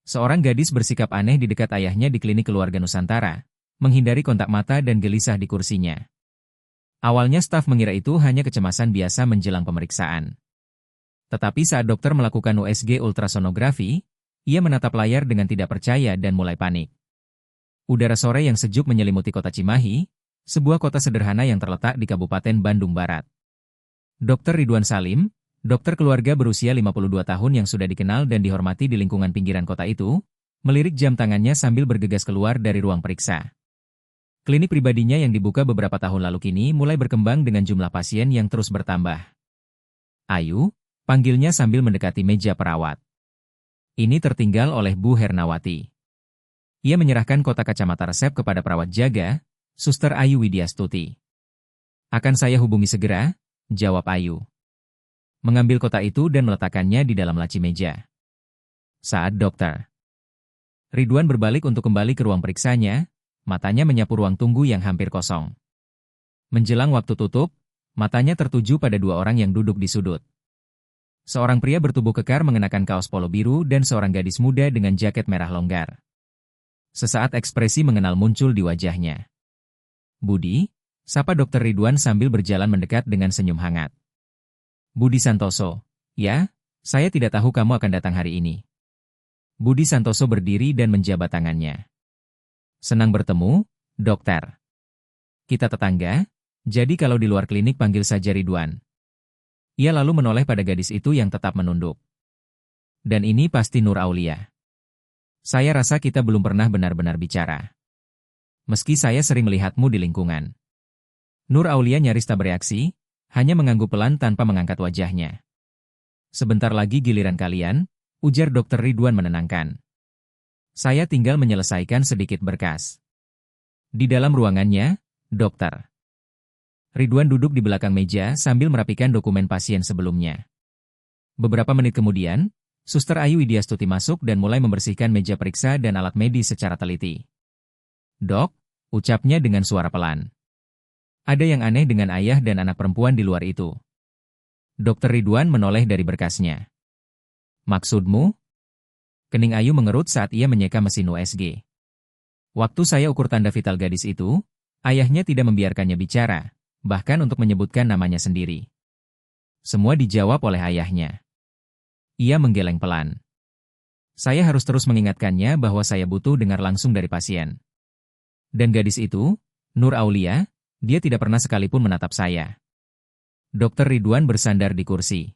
Seorang gadis bersikap aneh di dekat ayahnya di klinik keluarga Nusantara, menghindari kontak mata dan gelisah di kursinya. Awalnya staf mengira itu hanya kecemasan biasa menjelang pemeriksaan. Tetapi saat dokter melakukan USG ultrasonografi, ia menatap layar dengan tidak percaya dan mulai panik. Udara sore yang sejuk menyelimuti kota Cimahi, sebuah kota sederhana yang terletak di Kabupaten Bandung Barat. Dr. Ridwan Salim, dokter keluarga berusia 52 tahun yang sudah dikenal dan dihormati di lingkungan pinggiran kota itu, melirik jam tangannya sambil bergegas keluar dari ruang periksa. Klinik pribadinya yang dibuka beberapa tahun lalu kini mulai berkembang dengan jumlah pasien yang terus bertambah. Ayu, panggilnya sambil mendekati meja perawat. Ini tertinggal oleh Bu Hernawati. Ia menyerahkan kotak kacamata resep kepada perawat jaga, Suster Ayu Widyastuti. Akan saya hubungi segera, jawab Ayu. Mengambil kotak itu dan meletakkannya di dalam laci meja. Saat Dr. Ridwan berbalik untuk kembali ke ruang periksanya, matanya menyapu ruang tunggu yang hampir kosong. Menjelang waktu tutup, matanya tertuju pada dua orang yang duduk di sudut. Seorang pria bertubuh kekar mengenakan kaos polo biru dan seorang gadis muda dengan jaket merah longgar. Sesaat ekspresi mengenal muncul di wajahnya. Budi, sapa Dr. Ridwan sambil berjalan mendekat dengan senyum hangat. Budi Santoso, ya, saya tidak tahu kamu akan datang hari ini. Budi Santoso berdiri dan menjabat tangannya. Senang bertemu, dokter. Kita tetangga, jadi kalau di luar klinik panggil saja Ridwan. Ia lalu menoleh pada gadis itu yang tetap menunduk. Dan ini pasti Nur Aulia. Saya rasa kita belum pernah benar-benar bicara. Meski saya sering melihatmu di lingkungan. Nur Aulia nyaris tak bereaksi, hanya mengangguk pelan tanpa mengangkat wajahnya. Sebentar lagi giliran kalian, ujar Dr. Ridwan menenangkan. Saya tinggal menyelesaikan sedikit berkas. Di dalam ruangannya, dokter. Ridwan duduk di belakang meja sambil merapikan dokumen pasien sebelumnya. Beberapa menit kemudian, Suster Ayu Widyastuti masuk dan mulai membersihkan meja periksa dan alat medis secara teliti. Dok, ucapnya dengan suara pelan. Ada yang aneh dengan ayah dan anak perempuan di luar itu. Dr. Ridwan menoleh dari berkasnya. Maksudmu? Kening Ayu mengerut saat ia menyeka mesin USG. Waktu saya ukur tanda vital gadis itu, ayahnya tidak membiarkannya bicara, bahkan untuk menyebutkan namanya sendiri. Semua dijawab oleh ayahnya. Ia menggeleng pelan. Saya harus terus mengingatkannya bahwa saya butuh dengar langsung dari pasien. Dan gadis itu, Nur Aulia, dia tidak pernah sekalipun menatap saya. Dr. Ridwan bersandar di kursi.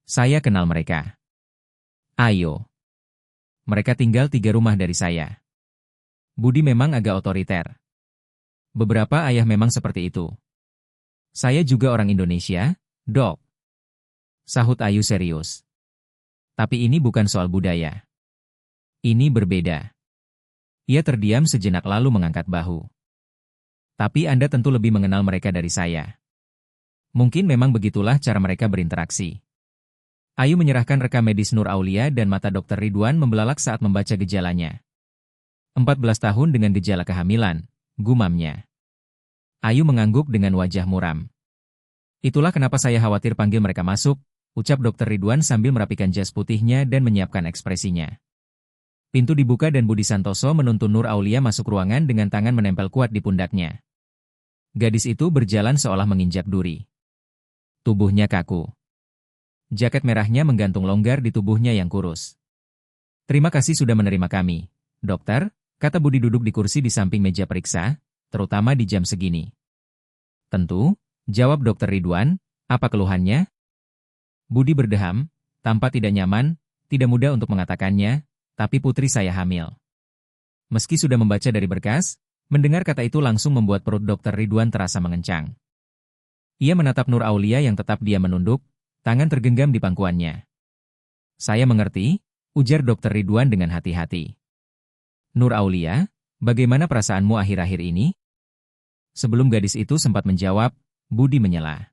Saya kenal mereka. Ayo. Mereka tinggal 3 rumah dari saya. Budi memang agak otoriter. Beberapa ayah memang seperti itu. Saya juga orang Indonesia, Dok. Sahut Ayu serius. Tapi ini bukan soal budaya. Ini berbeda. Ia terdiam sejenak lalu mengangkat bahu. Tapi Anda tentu lebih mengenal mereka dari saya. Mungkin memang begitulah cara mereka berinteraksi. Ayu menyerahkan rekam medis Nur Aulia dan mata Dr. Ridwan membelalak saat membaca gejalanya. 14 tahun dengan gejala kehamilan, gumamnya. Ayu mengangguk dengan wajah muram. Itulah kenapa saya khawatir panggil mereka masuk, ucap Dr. Ridwan sambil merapikan jas putihnya dan menyiapkan ekspresinya. Pintu dibuka dan Budi Santoso menuntun Nur Aulia masuk ruangan dengan tangan menempel kuat di pundaknya. Gadis itu berjalan seolah menginjak duri. Tubuhnya kaku. Jaket merahnya menggantung longgar di tubuhnya yang kurus. Terima kasih sudah menerima kami, dokter, kata Budi duduk di kursi di samping meja periksa, terutama di jam segini. Tentu, jawab Dr. Ridwan, apa keluhannya? Budi berdeham, tampak tidak nyaman, tidak mudah untuk mengatakannya, tapi putri saya hamil. Meski sudah membaca dari berkas, mendengar kata itu langsung membuat perut Dr. Ridwan terasa mengencang. Ia menatap Nur Aulia yang tetap diam menunduk, tangan tergenggam di pangkuannya. Saya mengerti, ujar Dr. Ridwan dengan hati-hati. Nur Aulia, bagaimana perasaanmu akhir-akhir ini? Sebelum gadis itu sempat menjawab, Budi menyela.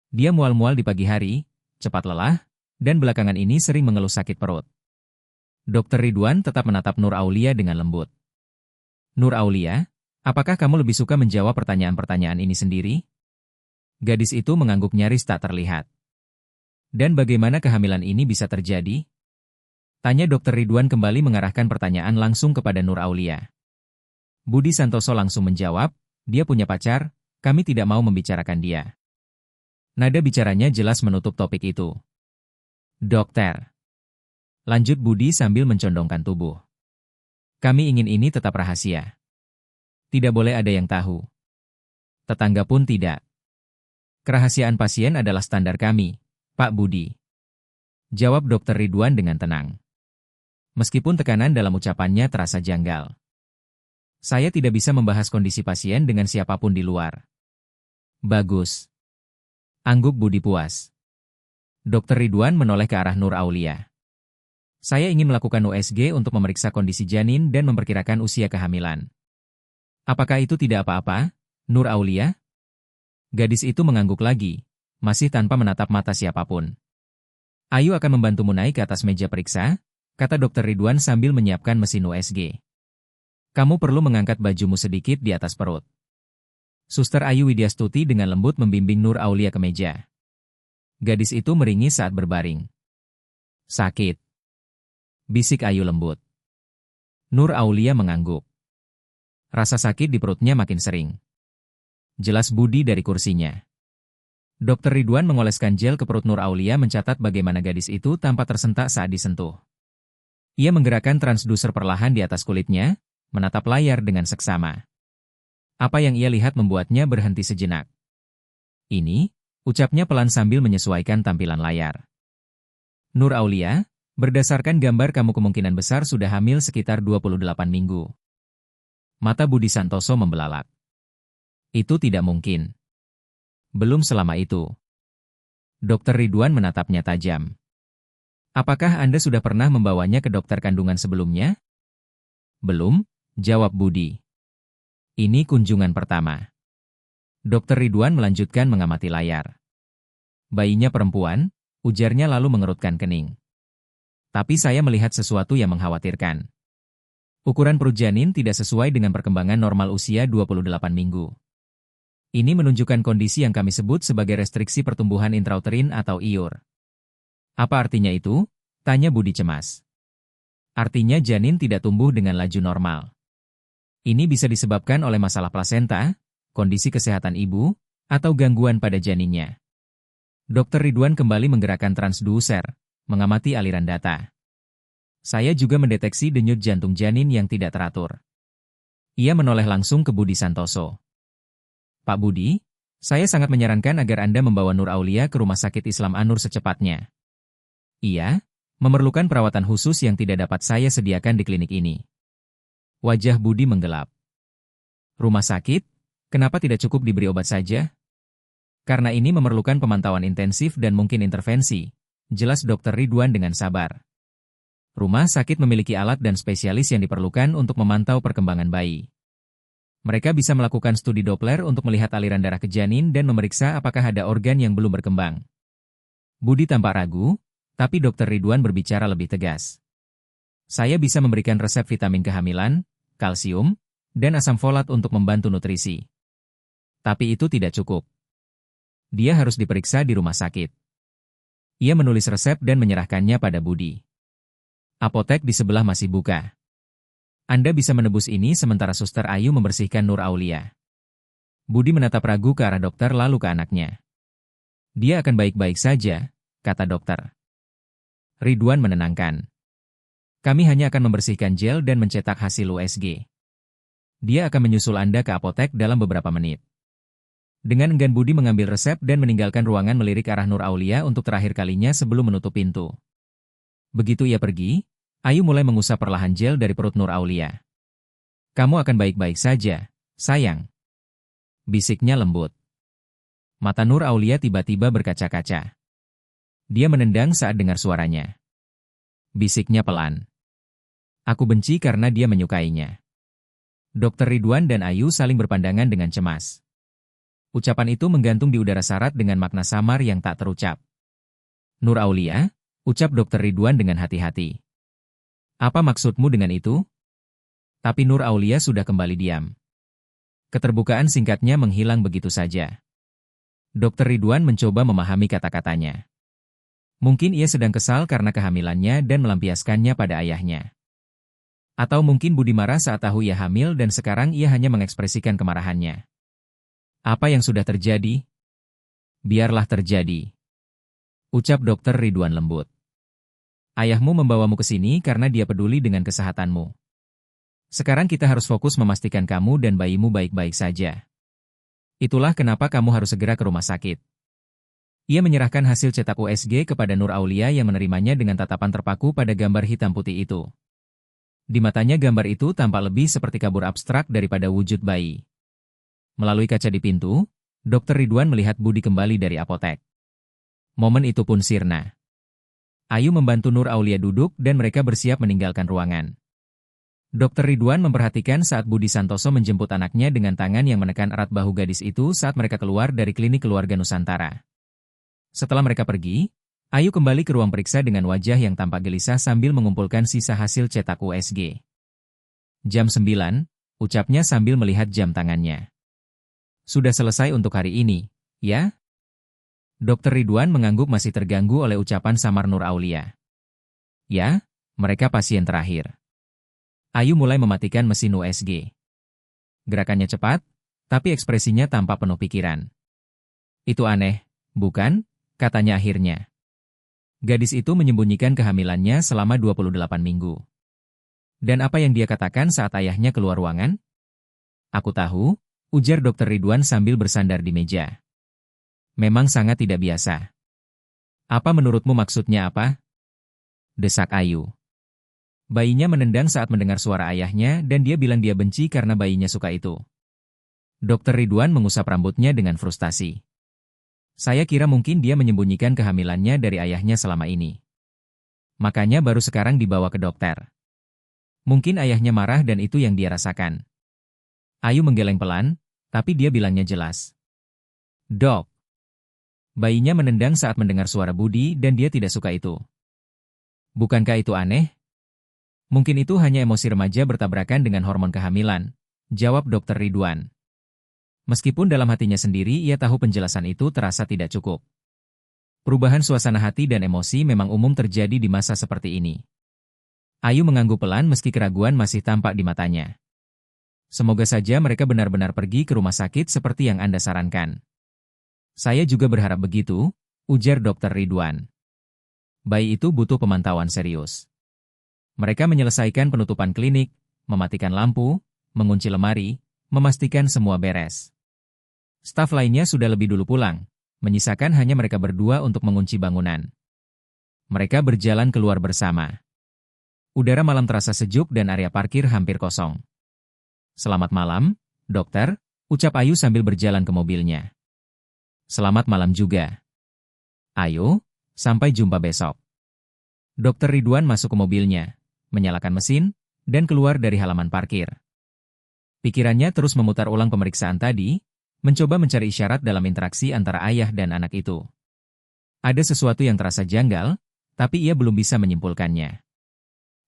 Dia mual-mual di pagi hari, cepat lelah, dan belakangan ini sering mengeluh sakit perut. Dr. Ridwan tetap menatap Nur Aulia dengan lembut. Nur Aulia, apakah kamu lebih suka menjawab pertanyaan-pertanyaan ini sendiri? Gadis itu mengangguk nyaris tak terlihat. Dan bagaimana kehamilan ini bisa terjadi? Tanya Dr. Ridwan kembali mengarahkan pertanyaan langsung kepada Nur Aulia. Budi Santoso langsung menjawab, dia punya pacar, kami tidak mau membicarakan dia. Nada bicaranya jelas menutup topik itu. Dokter. Lanjut Budi sambil mencondongkan tubuh. Kami ingin ini tetap rahasia. Tidak boleh ada yang tahu. Tetangga pun tidak. Kerahasiaan pasien adalah standar kami, Pak Budi. Jawab Dr. Ridwan dengan tenang. Meskipun tekanan dalam ucapannya terasa janggal. Saya tidak bisa membahas kondisi pasien dengan siapapun di luar. Bagus. Angguk Budi puas. Dr. Ridwan menoleh ke arah Nur Aulia. Saya ingin melakukan USG untuk memeriksa kondisi janin dan memperkirakan usia kehamilan. Apakah itu tidak apa-apa, Nur Aulia? Gadis itu mengangguk lagi, masih tanpa menatap mata siapapun. Ayu akan membantumu naik ke atas meja periksa, kata Dr. Ridwan sambil menyiapkan mesin USG. Kamu perlu mengangkat bajumu sedikit di atas perut. Suster Ayu Widyastuti dengan lembut membimbing Nur Aulia ke meja. Gadis itu meringis saat berbaring. Sakit. Bisik Ayu lembut. Nur Aulia mengangguk. Rasa sakit di perutnya makin sering. Jelas Budi dari kursinya. Dr. Ridwan mengoleskan gel ke perut Nur Aulia mencatat bagaimana gadis itu tanpa tersentak saat disentuh. Ia menggerakkan transduser perlahan di atas kulitnya, menatap layar dengan seksama. Apa yang ia lihat membuatnya berhenti sejenak. Ini, ucapnya pelan sambil menyesuaikan tampilan layar. Nur Aulia, berdasarkan gambar kamu kemungkinan besar sudah hamil sekitar 28 minggu. Mata Budi Santoso membelalak. Itu tidak mungkin. Belum selama itu. Dr. Ridwan menatapnya tajam. Apakah Anda sudah pernah membawanya ke dokter kandungan sebelumnya? Belum, jawab Budi. Ini kunjungan pertama. Dr. Ridwan melanjutkan mengamati layar. Bayinya perempuan, ujarnya lalu mengerutkan kening. Tapi saya melihat sesuatu yang mengkhawatirkan. Ukuran perut janin tidak sesuai dengan perkembangan normal usia 28 minggu. Ini menunjukkan kondisi yang kami sebut sebagai restriksi pertumbuhan intrauterin atau IUR. Apa artinya itu? Tanya Budi cemas. Artinya janin tidak tumbuh dengan laju normal. Ini bisa disebabkan oleh masalah plasenta, kondisi kesehatan ibu, atau gangguan pada janinnya. Dr. Ridwan kembali menggerakkan transduser, mengamati aliran data. Saya juga mendeteksi denyut jantung janin yang tidak teratur. Ia menoleh langsung ke Budi Santoso. Pak Budi, saya sangat menyarankan agar Anda membawa Nur Aulia ke Rumah Sakit Islam An-Nur secepatnya. Ia memerlukan perawatan khusus yang tidak dapat saya sediakan di klinik ini. Wajah Budi menggelap. Rumah sakit? Kenapa tidak cukup diberi obat saja? Karena ini memerlukan pemantauan intensif dan mungkin intervensi, jelas Dr. Ridwan dengan sabar. Rumah sakit memiliki alat dan spesialis yang diperlukan untuk memantau perkembangan bayi. Mereka bisa melakukan studi Doppler untuk melihat aliran darah ke janin dan memeriksa apakah ada organ yang belum berkembang. Budi tampak ragu, tapi Dr. Ridwan berbicara lebih tegas. Saya bisa memberikan resep vitamin kehamilan, kalsium, dan asam folat untuk membantu nutrisi. Tapi itu tidak cukup. Dia harus diperiksa di rumah sakit. Ia menulis resep dan menyerahkannya pada Budi. Apotek di sebelah masih buka. Anda bisa menebus ini sementara Suster Ayu membersihkan Nur Aulia. Budi menatap ragu ke arah dokter lalu ke anaknya. Dia akan baik-baik saja, kata dokter. Ridwan menenangkan. Kami hanya akan membersihkan gel dan mencetak hasil USG. Dia akan menyusul Anda ke apotek dalam beberapa menit. Dengan enggan Budi mengambil resep dan meninggalkan ruangan melirik arah Nur Aulia untuk terakhir kalinya sebelum menutup pintu. Begitu ia pergi, Ayu mulai mengusap perlahan gel dari perut Nur Aulia. Kamu akan baik-baik saja, sayang. Bisiknya lembut. Mata Nur Aulia tiba-tiba berkaca-kaca. Dia menendang saat dengar suaranya. Bisiknya pelan. Aku benci karena dia menyukainya. Dr. Ridwan dan Ayu saling berpandangan dengan cemas. Ucapan itu menggantung di udara syarat dengan makna samar yang tak terucap. Nur Aulia, ucap Dr. Ridwan dengan hati-hati. Apa maksudmu dengan itu? Tapi Nur Aulia sudah kembali diam. Keterbukaan singkatnya menghilang begitu saja. Dr. Ridwan mencoba memahami kata-katanya. Mungkin ia sedang kesal karena kehamilannya dan melampiaskannya pada ayahnya. Atau mungkin Budi marah saat tahu ia hamil dan sekarang ia hanya mengekspresikan kemarahannya. Apa yang sudah terjadi? Biarlah terjadi, ucap Dokter Ridwan lembut. Ayahmu membawamu ke sini karena dia peduli dengan kesehatanmu. Sekarang kita harus fokus memastikan kamu dan bayimu baik-baik saja. Itulah kenapa kamu harus segera ke rumah sakit. Ia menyerahkan hasil cetak USG kepada Nur Aulia yang menerimanya dengan tatapan terpaku pada gambar hitam putih itu. Di matanya gambar itu tampak lebih seperti kabur abstrak daripada wujud bayi. Melalui kaca di pintu, Dokter Ridwan melihat Budi kembali dari apotek. Momen itu pun sirna. Ayu membantu Nur Aulia duduk dan mereka bersiap meninggalkan ruangan. Dokter Ridwan memperhatikan saat Budi Santoso menjemput anaknya dengan tangan yang menekan erat bahu gadis itu saat mereka keluar dari klinik keluarga Nusantara. Setelah mereka pergi, Ayu kembali ke ruang periksa dengan wajah yang tampak gelisah sambil mengumpulkan sisa hasil cetak USG. Jam 9, ucapnya sambil melihat jam tangannya. Sudah selesai untuk hari ini, ya? Dokter Ridwan mengangguk masih terganggu oleh ucapan samar Nur Aulia. Ya, mereka pasien terakhir. Ayu mulai mematikan mesin USG. Gerakannya cepat, tapi ekspresinya tampak penuh pikiran. Itu aneh, bukan? Katanya akhirnya. Gadis itu menyembunyikan kehamilannya selama 28 minggu. Dan apa yang dia katakan saat ayahnya keluar ruangan? Aku tahu, ujar Dokter Ridwan sambil bersandar di meja. Memang sangat tidak biasa. Apa menurutmu maksudnya apa? Desak Ayu. Bayinya menendang saat mendengar suara ayahnya dan dia bilang dia benci karena bayinya suka itu. Dokter Ridwan mengusap rambutnya dengan frustasi. Saya kira mungkin dia menyembunyikan kehamilannya dari ayahnya selama ini. Makanya baru sekarang dibawa ke dokter. Mungkin ayahnya marah dan itu yang dia rasakan. Ayu menggeleng pelan, tapi dia bilangnya jelas. Dok. Bayinya menendang saat mendengar suara Budi dan dia tidak suka itu. Bukankah itu aneh? Mungkin itu hanya emosi remaja bertabrakan dengan hormon kehamilan, jawab Dokter Ridwan. Meskipun dalam hatinya sendiri ia tahu penjelasan itu terasa tidak cukup. Perubahan suasana hati dan emosi memang umum terjadi di masa seperti ini. Ayu mengangguk pelan meski keraguan masih tampak di matanya. Semoga saja mereka benar-benar pergi ke rumah sakit seperti yang Anda sarankan. Saya juga berharap begitu, ujar Dokter Ridwan. Bayi itu butuh pemantauan serius. Mereka menyelesaikan penutupan klinik, mematikan lampu, mengunci lemari, memastikan semua beres. Staf lainnya sudah lebih dulu pulang, menyisakan hanya mereka berdua untuk mengunci bangunan. Mereka berjalan keluar bersama. Udara malam terasa sejuk dan area parkir hampir kosong. Selamat malam, dokter, ucap Ayu sambil berjalan ke mobilnya. Selamat malam juga. Ayo, sampai jumpa besok. Dokter Ridwan masuk ke mobilnya, menyalakan mesin, dan keluar dari halaman parkir. Pikirannya terus memutar ulang pemeriksaan tadi, mencoba mencari isyarat dalam interaksi antara ayah dan anak itu. Ada sesuatu yang terasa janggal, tapi ia belum bisa menyimpulkannya.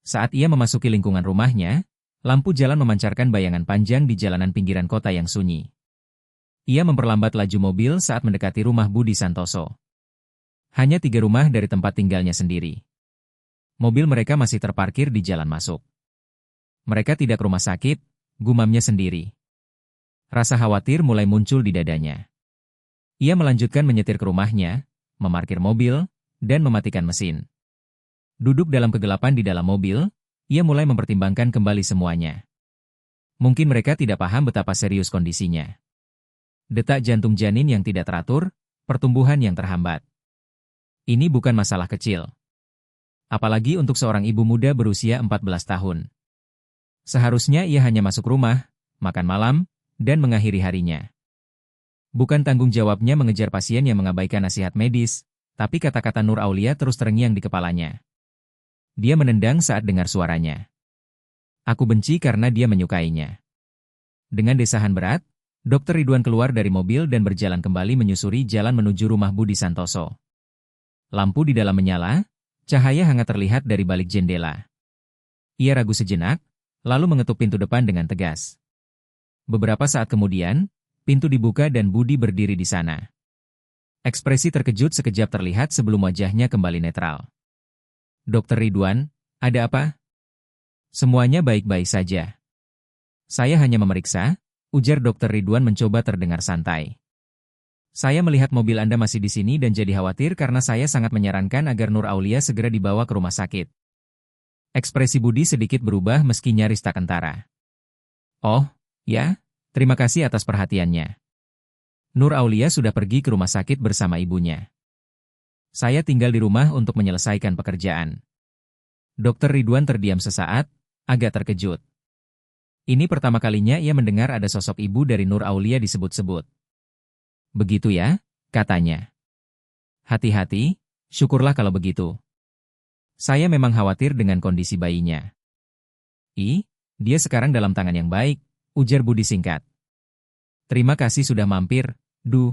Saat ia memasuki lingkungan rumahnya, lampu jalan memancarkan bayangan panjang di jalanan pinggiran kota yang sunyi. Ia memperlambat laju mobil saat mendekati rumah Budi Santoso. Hanya 3 rumah dari tempat tinggalnya sendiri. Mobil mereka masih terparkir di jalan masuk. Mereka tidak ke rumah sakit, gumamnya sendiri. Rasa khawatir mulai muncul di dadanya. Ia melanjutkan menyetir ke rumahnya, memarkir mobil, dan mematikan mesin. Duduk dalam kegelapan di dalam mobil, ia mulai mempertimbangkan kembali semuanya. Mungkin mereka tidak paham betapa serius kondisinya. Detak jantung janin yang tidak teratur, pertumbuhan yang terhambat. Ini bukan masalah kecil. Apalagi untuk seorang ibu muda berusia 14 tahun. Seharusnya ia hanya masuk rumah, makan malam, dan mengakhiri harinya. Bukan tanggung jawabnya mengejar pasien yang mengabaikan nasihat medis, tapi kata-kata Nur Aulia terus terngiang di kepalanya. Dia menendang saat dengar suaranya. Aku benci karena dia menyukainya. Dengan desahan berat, Dokter Ridwan keluar dari mobil dan berjalan kembali menyusuri jalan menuju rumah Budi Santoso. Lampu di dalam menyala, cahaya hangat terlihat dari balik jendela. Ia ragu sejenak, lalu mengetuk pintu depan dengan tegas. Beberapa saat kemudian, pintu dibuka dan Budi berdiri di sana. Ekspresi terkejut sekejap terlihat sebelum wajahnya kembali netral. Dokter Ridwan, ada apa? Semuanya baik-baik saja. Saya hanya memeriksa, ujar Dokter Ridwan mencoba terdengar santai. Saya melihat mobil Anda masih di sini dan jadi khawatir karena saya sangat menyarankan agar Nur Aulia segera dibawa ke rumah sakit. Ekspresi Budi sedikit berubah meski nyaris tak kentara. Oh, ya, terima kasih atas perhatiannya. Nur Aulia sudah pergi ke rumah sakit bersama ibunya. Saya tinggal di rumah untuk menyelesaikan pekerjaan. Dokter Ridwan terdiam sesaat, agak terkejut. Ini pertama kalinya ia mendengar ada sosok ibu dari Nur Aulia disebut-sebut. Begitu ya, katanya. Hati-hati, syukurlah kalau begitu. Saya memang khawatir dengan kondisi bayinya. Dia sekarang dalam tangan yang baik, ujar Budi singkat. Terima kasih sudah mampir, Du.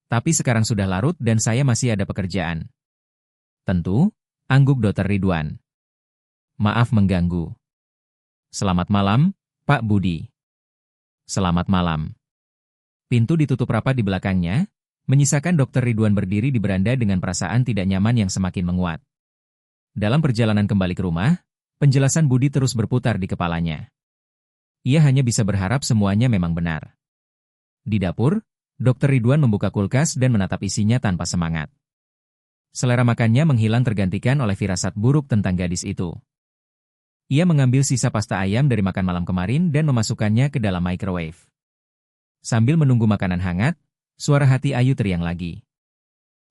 Tapi sekarang sudah larut dan saya masih ada pekerjaan. Tentu, angguk Dokter Ridwan. Maaf mengganggu. Selamat malam, Pak Budi. Selamat malam. Pintu ditutup rapat di belakangnya, menyisakan Dokter Ridwan berdiri di beranda dengan perasaan tidak nyaman yang semakin menguat. Dalam perjalanan kembali ke rumah, penjelasan Budi terus berputar di kepalanya. Ia hanya bisa berharap semuanya memang benar. Di dapur, Dokter Ridwan membuka kulkas dan menatap isinya tanpa semangat. Selera makannya menghilang tergantikan oleh firasat buruk tentang gadis itu. Ia mengambil sisa pasta ayam dari makan malam kemarin dan memasukkannya ke dalam microwave. Sambil menunggu makanan hangat, suara hati Ayu teriang lagi.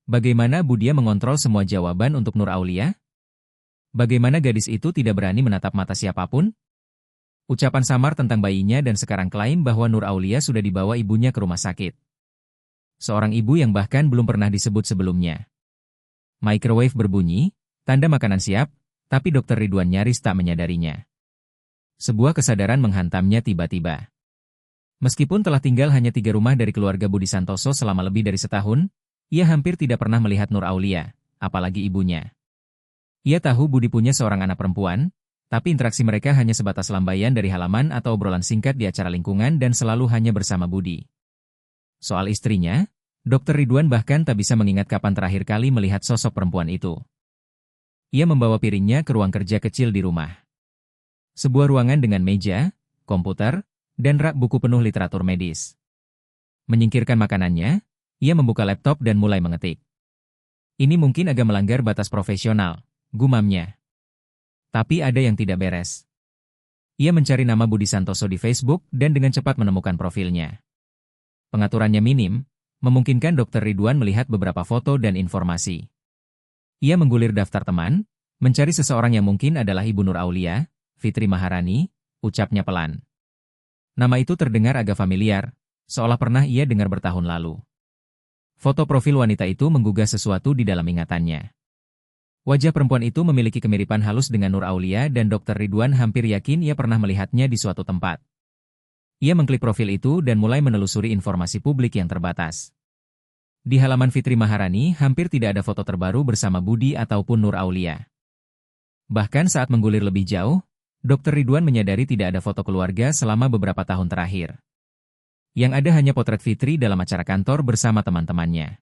Bagaimana Budia mengontrol semua jawaban untuk Nur Aulia? Bagaimana gadis itu tidak berani menatap mata siapapun? Ucapan samar tentang bayinya dan sekarang klaim bahwa Nur Aulia sudah dibawa ibunya ke rumah sakit. Seorang ibu yang bahkan belum pernah disebut sebelumnya. Microwave berbunyi, tanda makanan siap, tapi Dokter Ridwan nyaris tak menyadarinya. Sebuah kesadaran menghantamnya tiba-tiba. Meskipun telah tinggal hanya 3 rumah dari keluarga Budi Santoso selama lebih dari setahun, ia hampir tidak pernah melihat Nur Aulia, apalagi ibunya. Ia tahu Budi punya seorang anak perempuan, tapi interaksi mereka hanya sebatas lambaian dari halaman atau obrolan singkat di acara lingkungan dan selalu hanya bersama Budi. Soal istrinya, Dokter Ridwan bahkan tak bisa mengingat kapan terakhir kali melihat sosok perempuan itu. Ia membawa piringnya ke ruang kerja kecil di rumah. Sebuah ruangan dengan meja, komputer, dan rak buku penuh literatur medis. Menyingkirkan makanannya, ia membuka laptop dan mulai mengetik. Ini mungkin agak melanggar batas profesional, gumamnya. Tapi ada yang tidak beres. Ia mencari nama Budi Santoso di Facebook dan dengan cepat menemukan profilnya. Pengaturannya minim, memungkinkan Dokter Ridwan melihat beberapa foto dan informasi. Ia menggulir daftar teman, mencari seseorang yang mungkin adalah Ibu Nur Aulia, Fitri Maharani, ucapnya pelan. Nama itu terdengar agak familiar, seolah pernah ia dengar bertahun lalu. Foto profil wanita itu menggugah sesuatu di dalam ingatannya. Wajah perempuan itu memiliki kemiripan halus dengan Nur Aulia dan Dokter Ridwan hampir yakin ia pernah melihatnya di suatu tempat. Ia mengklik profil itu dan mulai menelusuri informasi publik yang terbatas. Di halaman Fitri Maharani hampir tidak ada foto terbaru bersama Budi ataupun Nur Aulia. Bahkan saat menggulir lebih jauh, Dokter Ridwan menyadari tidak ada foto keluarga selama beberapa tahun terakhir. Yang ada hanya potret Fitri dalam acara kantor bersama teman-temannya.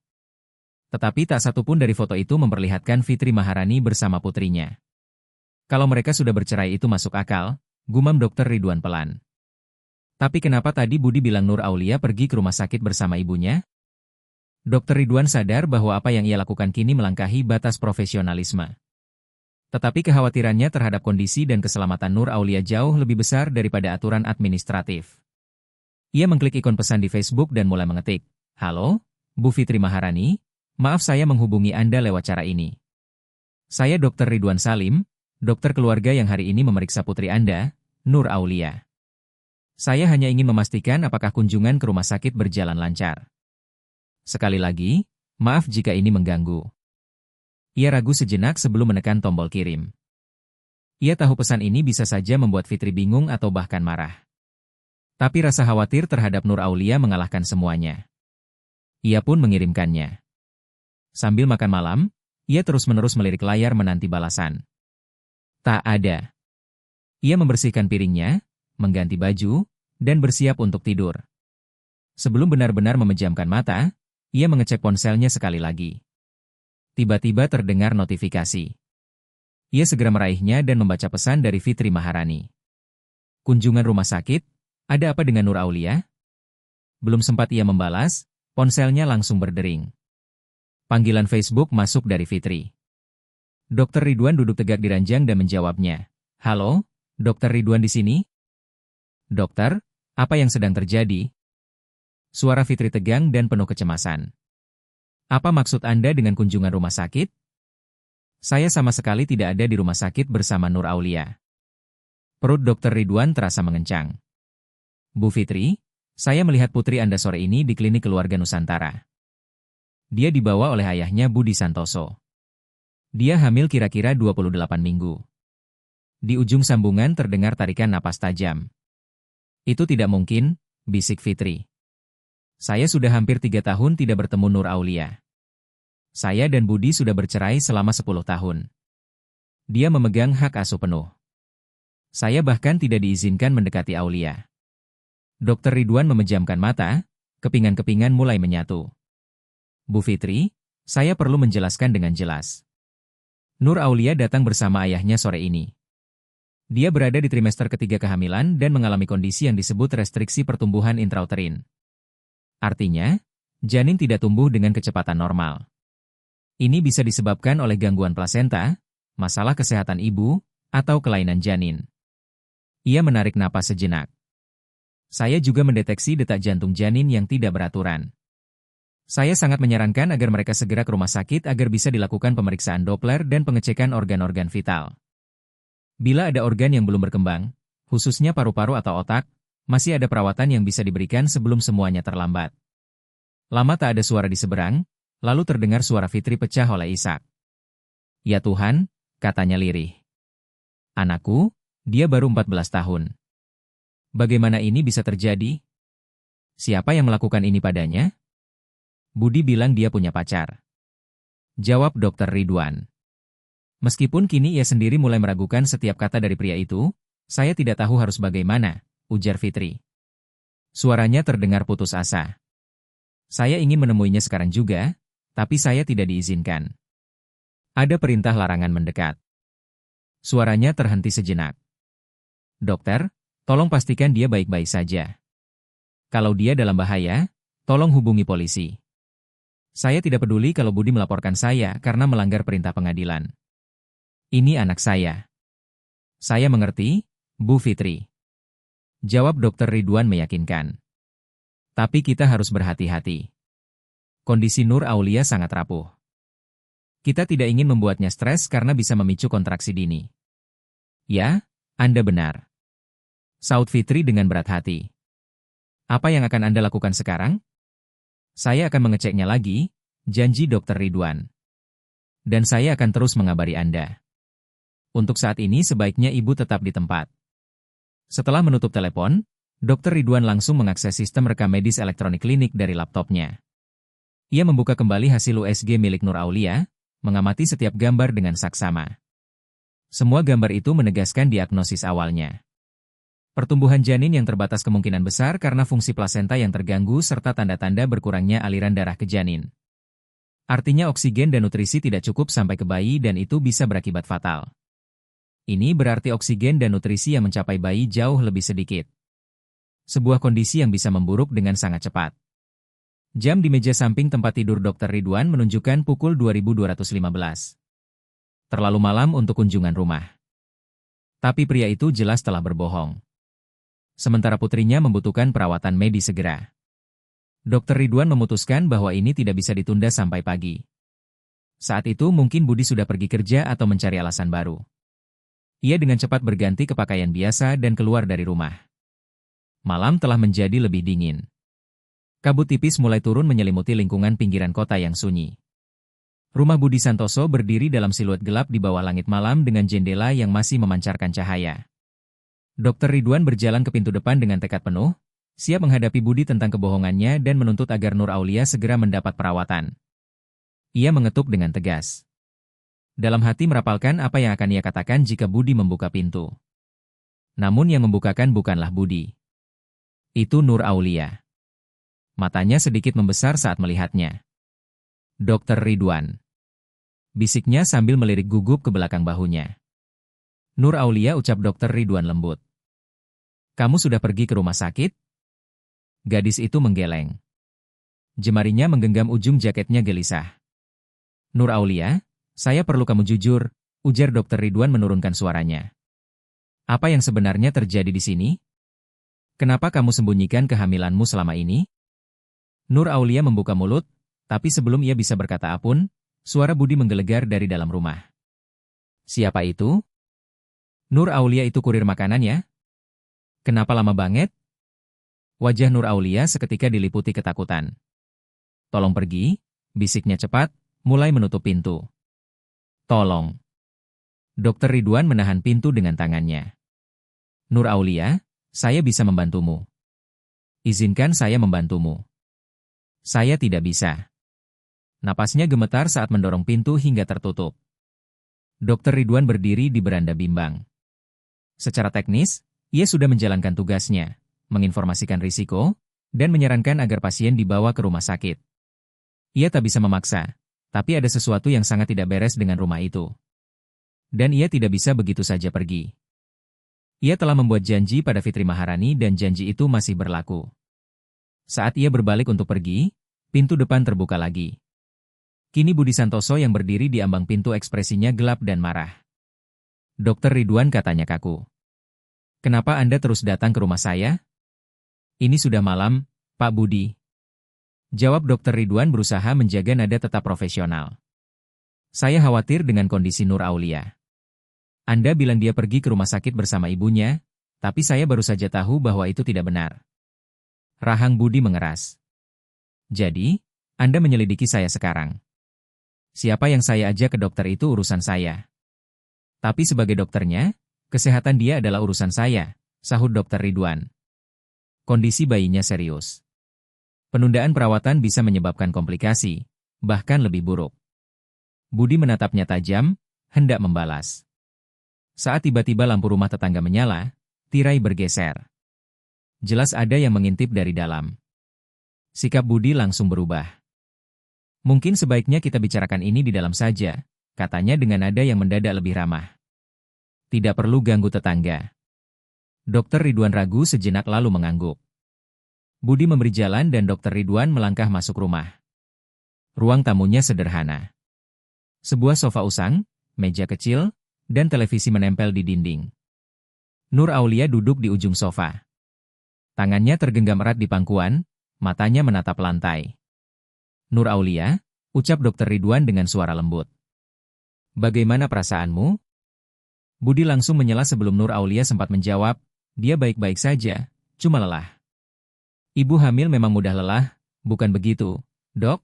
Tetapi tak satu pun dari foto itu memperlihatkan Fitri Maharani bersama putrinya. Kalau mereka sudah bercerai itu masuk akal, gumam Dokter Ridwan pelan. Tapi kenapa tadi Budi bilang Nur Aulia pergi ke rumah sakit bersama ibunya? Dokter Ridwan sadar bahwa apa yang ia lakukan kini melangkahi batas profesionalisme. Tetapi kekhawatirannya terhadap kondisi dan keselamatan Nur Aulia jauh lebih besar daripada aturan administratif. Ia mengklik ikon pesan di Facebook dan mulai mengetik, "Halo, Bu Fitri Maharani, maaf saya menghubungi Anda lewat cara ini. Saya Dokter Ridwan Salim, dokter keluarga yang hari ini memeriksa putri Anda, Nur Aulia. Saya hanya ingin memastikan apakah kunjungan ke rumah sakit berjalan lancar. Sekali lagi, maaf jika ini mengganggu." Ia ragu sejenak sebelum menekan tombol kirim. Ia tahu pesan ini bisa saja membuat Fitri bingung atau bahkan marah. Tapi rasa khawatir terhadap Nur Aulia mengalahkan semuanya. Ia pun mengirimkannya. Sambil makan malam, ia terus-menerus melirik layar menanti balasan. Tak ada. Ia membersihkan piringnya, mengganti baju, dan bersiap untuk tidur. Sebelum benar-benar memejamkan mata, Ia mengecek ponselnya sekali lagi. Tiba-tiba terdengar notifikasi. Ia segera meraihnya dan membaca pesan dari Fitri Maharani. Kunjungan rumah sakit, ada apa dengan Nur Aulia? Belum sempat ia membalas, ponselnya langsung berdering. Panggilan Facebook masuk dari Fitri. Dokter Ridwan duduk tegak di ranjang dan menjawabnya. Halo, Dokter Ridwan di sini? Dokter, apa yang sedang terjadi? Suara Fitri tegang dan penuh kecemasan. Apa maksud Anda dengan kunjungan rumah sakit? Saya sama sekali tidak ada di rumah sakit bersama Nur Aulia. Perut Dokter Ridwan terasa mengencang. Bu Fitri, saya melihat putri Anda sore ini di klinik keluarga Nusantara. Dia dibawa oleh ayahnya Budi Santoso. Dia hamil kira-kira 28 minggu. Di ujung sambungan terdengar tarikan napas tajam. Itu tidak mungkin, bisik Fitri. Saya sudah hampir 3 tahun tidak bertemu Nur Aulia. Saya dan Budi sudah bercerai selama 10 tahun. Dia memegang hak asuh penuh. Saya bahkan tidak diizinkan mendekati Aulia. Dokter Ridwan memejamkan mata, kepingan-kepingan mulai menyatu. Bu Fitri, saya perlu menjelaskan dengan jelas. Nur Aulia datang bersama ayahnya sore ini. Dia berada di trimester ketiga kehamilan dan mengalami kondisi yang disebut restriksi pertumbuhan intrauterin. Artinya, janin tidak tumbuh dengan kecepatan normal. Ini bisa disebabkan oleh gangguan plasenta, masalah kesehatan ibu, atau kelainan janin. Ia menarik napas sejenak. Saya juga mendeteksi detak jantung janin yang tidak beraturan. Saya sangat menyarankan agar mereka segera ke rumah sakit agar bisa dilakukan pemeriksaan Doppler dan pengecekan organ-organ vital. Bila ada organ yang belum berkembang, khususnya paru-paru atau otak, masih ada perawatan yang bisa diberikan sebelum semuanya terlambat. Lama tak ada suara di seberang, lalu terdengar suara Fitri pecah oleh Ishak. Ya Tuhan, katanya lirih. Anakku, dia baru 14 tahun. Bagaimana ini bisa terjadi? Siapa yang melakukan ini padanya? Budi bilang dia punya pacar. Jawab Dokter Ridwan. Meskipun kini ia sendiri mulai meragukan setiap kata dari pria itu, saya tidak tahu harus bagaimana, ujar Fitri. Suaranya terdengar putus asa. Saya ingin menemuinya sekarang juga, tapi saya tidak diizinkan. Ada perintah larangan mendekat. Suaranya terhenti sejenak. Dokter, tolong pastikan dia baik-baik saja. Kalau dia dalam bahaya, tolong hubungi polisi. Saya tidak peduli kalau Budi melaporkan saya karena melanggar perintah pengadilan. Ini anak saya. Saya mengerti, Bu Fitri. Jawab Dokter Ridwan meyakinkan. Tapi kita harus berhati-hati. Kondisi Nur Aulia sangat rapuh. Kita tidak ingin membuatnya stres karena bisa memicu kontraksi dini. Ya, Anda benar. Saud Fitri dengan berat hati. Apa yang akan Anda lakukan sekarang? Saya akan mengeceknya lagi, janji Dokter Ridwan. Dan saya akan terus mengabari Anda. Untuk saat ini sebaiknya Ibu tetap di tempat. Setelah menutup telepon, Dokter Ridwan langsung mengakses sistem rekam medis elektronik klinik dari laptopnya. Ia membuka kembali hasil USG milik Nur Aulia, mengamati setiap gambar dengan saksama. Semua gambar itu menegaskan diagnosis awalnya. Pertumbuhan janin yang terbatas kemungkinan besar karena fungsi plasenta yang terganggu serta tanda-tanda berkurangnya aliran darah ke janin. Artinya oksigen dan nutrisi tidak cukup sampai ke bayi dan itu bisa berakibat fatal. Ini berarti oksigen dan nutrisi yang mencapai bayi jauh lebih sedikit. Sebuah kondisi yang bisa memburuk dengan sangat cepat. Jam di meja samping tempat tidur Dokter Ridwan menunjukkan pukul 22.15. Terlalu malam untuk kunjungan rumah. Tapi pria itu jelas telah berbohong. Sementara putrinya membutuhkan perawatan medis segera. Dokter Ridwan memutuskan bahwa ini tidak bisa ditunda sampai pagi. Saat itu mungkin Budi sudah pergi kerja atau mencari alasan baru. Ia dengan cepat berganti ke pakaian biasa dan keluar dari rumah. Malam telah menjadi lebih dingin. Kabut tipis mulai turun menyelimuti lingkungan pinggiran kota yang sunyi. Rumah Budi Santoso berdiri dalam siluet gelap di bawah langit malam dengan jendela yang masih memancarkan cahaya. Dokter Ridwan berjalan ke pintu depan dengan tekad penuh, siap menghadapi Budi tentang kebohongannya dan menuntut agar Nur Aulia segera mendapat perawatan. Ia mengetuk dengan tegas. Dalam hati merapalkan apa yang akan ia katakan jika Budi membuka pintu. Namun yang membukakan bukanlah Budi. Itu Nur Aulia. Matanya sedikit membesar saat melihatnya. Dokter Ridwan. Bisiknya sambil melirik gugup ke belakang bahunya. Nur Aulia, ucap Dokter Ridwan lembut. Kamu sudah pergi ke rumah sakit? Gadis itu menggeleng. Jemarinya menggenggam ujung jaketnya gelisah. Nur Aulia, saya perlu kamu jujur, ujar Dokter Ridwan menurunkan suaranya. Apa yang sebenarnya terjadi di sini? Kenapa kamu sembunyikan kehamilanmu selama ini? Nur Aulia membuka mulut, tapi sebelum ia bisa berkata apapun, suara Budi menggelegar dari dalam rumah. Siapa itu? Nur Aulia, itu kurir makanan ya? Kenapa lama banget? Wajah Nur Aulia seketika diliputi ketakutan. Tolong pergi, bisiknya cepat, mulai menutup pintu. Tolong. Dokter Ridwan menahan pintu dengan tangannya. Nur Aulia, saya bisa membantumu. Izinkan saya membantumu. Saya tidak bisa. Napasnya gemetar saat mendorong pintu hingga tertutup. Dokter Ridwan berdiri di beranda bimbang. Secara teknis, ia sudah menjalankan tugasnya, menginformasikan risiko, dan menyarankan agar pasien dibawa ke rumah sakit. Ia tak bisa memaksa, tapi ada sesuatu yang sangat tidak beres dengan rumah itu. Dan ia tidak bisa begitu saja pergi. Ia telah membuat janji pada Fitri Maharani dan janji itu masih berlaku. Saat ia berbalik untuk pergi, pintu depan terbuka lagi. Kini Budi Santoso yang berdiri di ambang pintu, ekspresinya gelap dan marah. Dokter Ridwan, katanya kaku. Kenapa Anda terus datang ke rumah saya? Ini sudah malam, Pak Budi. Jawab Dokter Ridwan berusaha menjaga nada tetap profesional. Saya khawatir dengan kondisi Nur Aulia. Anda bilang dia pergi ke rumah sakit bersama ibunya, tapi saya baru saja tahu bahwa itu tidak benar. Rahang Budi mengeras. Jadi, Anda menyelidiki saya sekarang. Siapa yang saya ajak ke dokter itu urusan saya. Tapi sebagai dokternya, kesehatan dia adalah urusan saya, sahut Dokter Ridwan. Kondisi bayinya serius. Penundaan perawatan bisa menyebabkan komplikasi, bahkan lebih buruk. Budi menatapnya tajam, hendak membalas. Saat tiba-tiba lampu rumah tetangga menyala, tirai bergeser. Jelas ada yang mengintip dari dalam. Sikap Budi langsung berubah. Mungkin sebaiknya kita bicarakan ini di dalam saja, katanya dengan nada yang mendadak lebih ramah. Tidak perlu ganggu tetangga. Dokter Ridwan ragu sejenak lalu mengangguk. Budi memberi jalan dan Dokter Ridwan melangkah masuk rumah. Ruang tamunya sederhana. Sebuah sofa usang, meja kecil, dan televisi menempel di dinding. Nur Aulia duduk di ujung sofa. Tangannya tergenggam erat di pangkuan, matanya menatap lantai. Nur Aulia, ucap Dokter Ridwan dengan suara lembut. Bagaimana perasaanmu? Budi langsung menyela sebelum Nur Aulia sempat menjawab, dia baik-baik saja, cuma lelah. Ibu hamil memang mudah lelah, bukan begitu, Dok?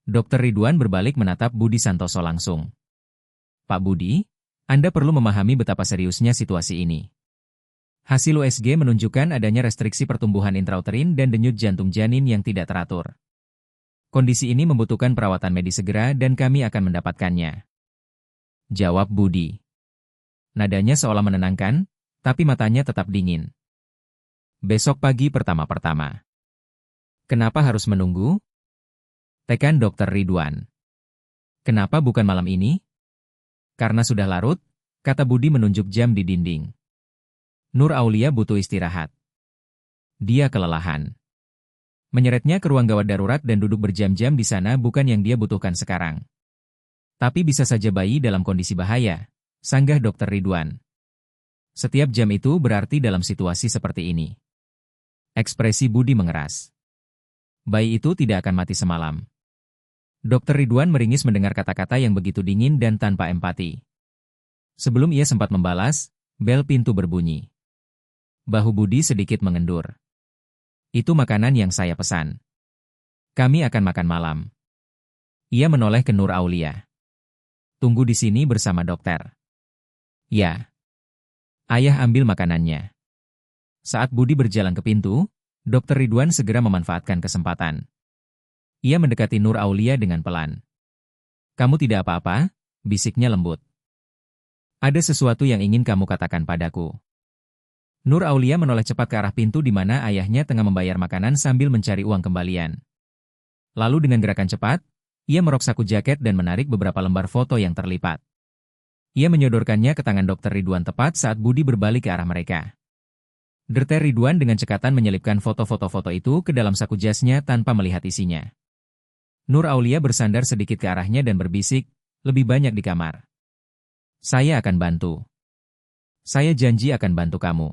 Dokter Ridwan berbalik menatap Budi Santoso langsung. Pak Budi, Anda perlu memahami betapa seriusnya situasi ini. Hasil USG menunjukkan adanya restriksi pertumbuhan intrauterin dan denyut jantung janin yang tidak teratur. Kondisi ini membutuhkan perawatan medis segera dan kami akan mendapatkannya. Jawab Budi. Nadanya seolah menenangkan, tapi matanya tetap dingin. Besok pagi pertama-pertama. Kenapa harus menunggu? Tekan Dokter Ridwan. Kenapa bukan malam ini? Karena sudah larut, kata Budi menunjuk jam di dinding. Nur Aulia butuh istirahat. Dia kelelahan. Menyeretnya ke ruang gawat darurat dan duduk berjam-jam di sana bukan yang dia butuhkan sekarang. Tapi bisa saja bayi dalam kondisi bahaya, sanggah Dokter Ridwan. Setiap jam itu berarti dalam situasi seperti ini. Ekspresi Budi mengeras. Bayi itu tidak akan mati semalam. Dokter Ridwan meringis mendengar kata-kata yang begitu dingin dan tanpa empati. Sebelum ia sempat membalas, bel pintu berbunyi. Bahu Budi sedikit mengendur. Itu makanan yang saya pesan. Kami akan makan malam. Ia menoleh ke Nur Aulia. Tunggu di sini bersama dokter. Ya. Ayah ambil makanannya. Saat Budi berjalan ke pintu, Dokter Ridwan segera memanfaatkan kesempatan. Ia mendekati Nur Aulia dengan pelan. Kamu tidak apa-apa, bisiknya lembut. Ada sesuatu yang ingin kamu katakan padaku. Nur Aulia menoleh cepat ke arah pintu di mana ayahnya tengah membayar makanan sambil mencari uang kembalian. Lalu dengan gerakan cepat, Ia merok saku jaket dan menarik beberapa lembar foto yang terlipat. Ia menyodorkannya ke tangan Dr. Ridwan tepat saat Budi berbalik ke arah mereka. Dr. Ridwan dengan cekatan menyelipkan foto-foto itu ke dalam saku jasnya tanpa melihat isinya. Nur Aulia bersandar sedikit ke arahnya dan berbisik, lebih banyak di kamar. Saya akan bantu. Saya janji akan bantu kamu.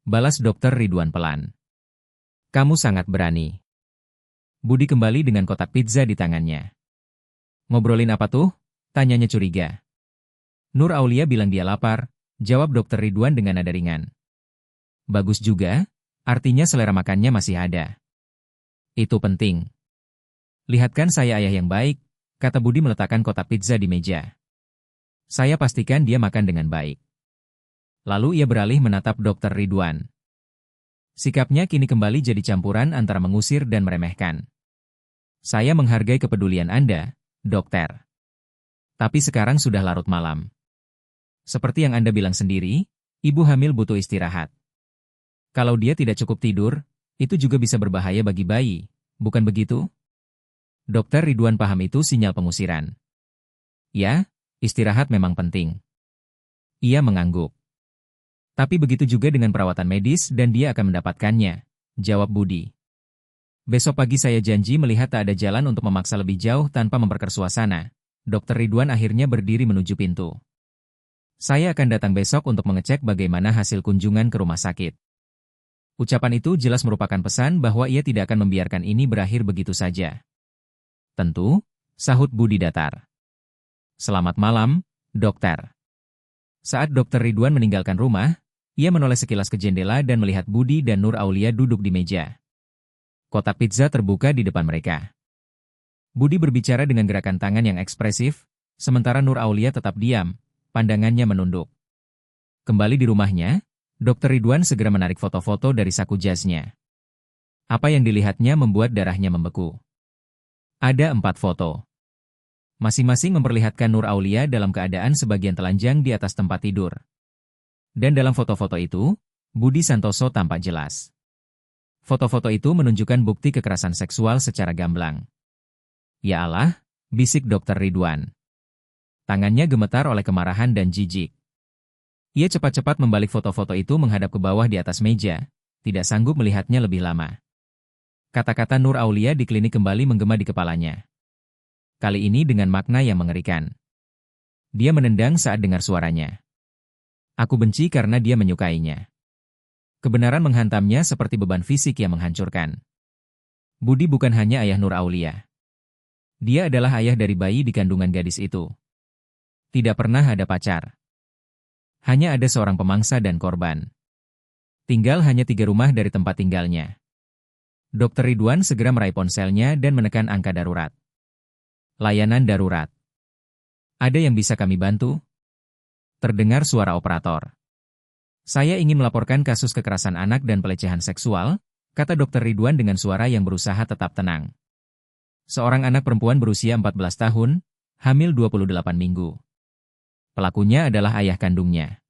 Balas Dr. Ridwan pelan. Kamu sangat berani. Budi kembali dengan kotak pizza di tangannya. Ngobrolin apa tuh? Tanyanya curiga. Nur Aulia bilang dia lapar, jawab Dr. Ridwan dengan nada ringan. Bagus juga, artinya selera makannya masih ada. Itu penting. Lihatkan saya ayah yang baik, kata Budi meletakkan kotak pizza di meja. Saya pastikan dia makan dengan baik. Lalu ia beralih menatap Dr. Ridwan. Sikapnya kini kembali jadi campuran antara mengusir dan meremehkan. Saya menghargai kepedulian Anda, dokter. Tapi sekarang sudah larut malam. Seperti yang Anda bilang sendiri, ibu hamil butuh istirahat. Kalau dia tidak cukup tidur, itu juga bisa berbahaya bagi bayi, bukan begitu? Dr. Ridwan paham itu sinyal pengusiran. Ya, istirahat memang penting. Ia mengangguk. Tapi begitu juga dengan perawatan medis dan dia akan mendapatkannya, jawab Budi. Besok pagi saya janji melihat tak ada jalan untuk memaksa lebih jauh tanpa memperkeruh suasana. Dr. Ridwan akhirnya berdiri menuju pintu. Saya akan datang besok untuk mengecek bagaimana hasil kunjungan ke rumah sakit. Ucapan itu jelas merupakan pesan bahwa ia tidak akan membiarkan ini berakhir begitu saja. Tentu, sahut Budi datar. Selamat malam, dokter. Saat Dr. Ridwan meninggalkan rumah, ia menoleh sekilas ke jendela dan melihat Budi dan Nur Aulia duduk di meja. Kotak pizza terbuka di depan mereka. Budi berbicara dengan gerakan tangan yang ekspresif, sementara Nur Aulia tetap diam, pandangannya menunduk. Kembali di rumahnya, Dr. Ridwan segera menarik foto-foto dari saku jasnya. Apa yang dilihatnya membuat darahnya membeku. Ada 4 foto. Masing-masing memperlihatkan Nur Aulia dalam keadaan sebagian telanjang di atas tempat tidur. Dan dalam foto-foto itu, Budi Santoso tampak jelas. Foto-foto itu menunjukkan bukti kekerasan seksual secara gamblang. Ya Allah, bisik Dr. Ridwan. Tangannya gemetar oleh kemarahan dan jijik. Ia cepat-cepat membalik foto-foto itu menghadap ke bawah di atas meja, tidak sanggup melihatnya lebih lama. Kata-kata Nur Aulia di klinik kembali menggema di kepalanya. Kali ini dengan makna yang mengerikan. Dia menendang saat dengar suaranya. Aku benci karena dia menyukainya. Kebenaran menghantamnya seperti beban fisik yang menghancurkan. Budi bukan hanya ayah Nur Aulia. Dia adalah ayah dari bayi di kandungan gadis itu. Tidak pernah ada pacar. Hanya ada seorang pemangsa dan korban. Tinggal hanya 3 rumah dari tempat tinggalnya. Dr. Ridwan segera meraih ponselnya dan menekan angka darurat. Layanan darurat. Ada yang bisa kami bantu? Terdengar suara operator. Saya ingin melaporkan kasus kekerasan anak dan pelecehan seksual, kata Dr. Ridwan dengan suara yang berusaha tetap tenang. Seorang anak perempuan berusia 14 tahun, hamil 28 minggu. Pelakunya adalah ayah kandungnya.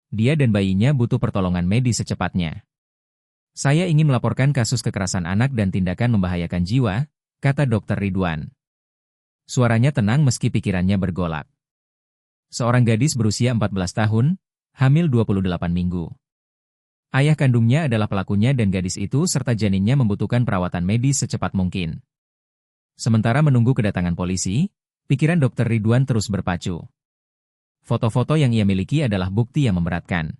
Dia dan bayinya butuh pertolongan medis secepatnya. Saya ingin melaporkan kasus kekerasan anak dan tindakan membahayakan jiwa, kata Dr. Ridwan. Suaranya tenang meski pikirannya bergolak. Seorang gadis berusia 14 tahun, hamil 28 minggu. Ayah kandungnya adalah pelakunya dan gadis itu serta janinnya membutuhkan perawatan medis secepat mungkin. Sementara menunggu kedatangan polisi, pikiran Dr. Ridwan terus berpacu. Foto-foto yang ia miliki adalah bukti yang memberatkan.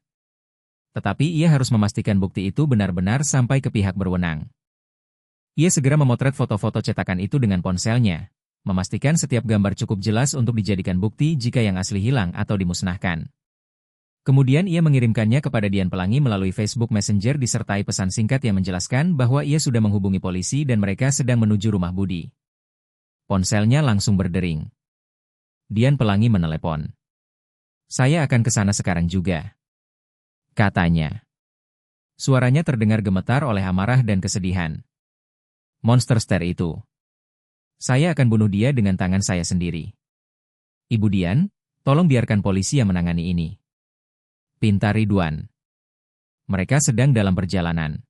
Tetapi ia harus memastikan bukti itu benar-benar sampai ke pihak berwenang. Ia segera memotret foto-foto cetakan itu dengan ponselnya, memastikan setiap gambar cukup jelas untuk dijadikan bukti jika yang asli hilang atau dimusnahkan. Kemudian ia mengirimkannya kepada Dian Pelangi melalui Facebook Messenger disertai pesan singkat yang menjelaskan bahwa ia sudah menghubungi polisi dan mereka sedang menuju rumah Budi. Ponselnya langsung berdering. Dian Pelangi menelepon. Saya akan ke sana sekarang juga, katanya. Suaranya terdengar gemetar oleh amarah dan kesedihan. Monster stare itu. Saya akan bunuh dia dengan tangan saya sendiri. Ibu Dian, tolong biarkan polisi yang menangani ini. Pinta Ridwan. Mereka sedang dalam perjalanan.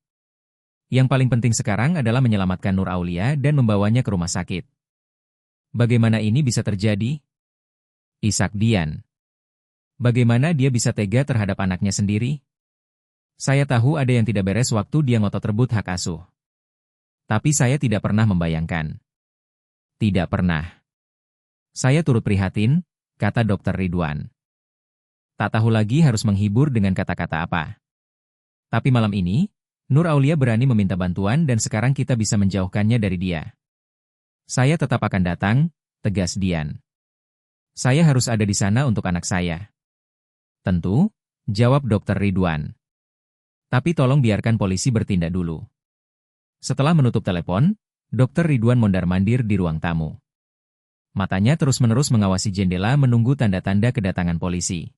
Yang paling penting sekarang adalah menyelamatkan Nur Aulia dan membawanya ke rumah sakit. Bagaimana ini bisa terjadi? Isak Dian. Bagaimana dia bisa tega terhadap anaknya sendiri? Saya tahu ada yang tidak beres waktu dia ngotot rebut hak asuh. Tapi saya tidak pernah membayangkan. Tidak pernah. Saya turut prihatin, kata Dr. Ridwan. Tak tahu lagi harus menghibur dengan kata-kata apa. Tapi malam ini, Nur Aulia berani meminta bantuan dan sekarang kita bisa menjauhkannya dari dia. Saya tetap akan datang, tegas Dian. Saya harus ada di sana untuk anak saya. Tentu, jawab Dr. Ridwan. Tapi tolong biarkan polisi bertindak dulu. Setelah menutup telepon, Dr. Ridwan mondar-mandir di ruang tamu. Matanya terus-menerus mengawasi jendela menunggu tanda-tanda kedatangan polisi.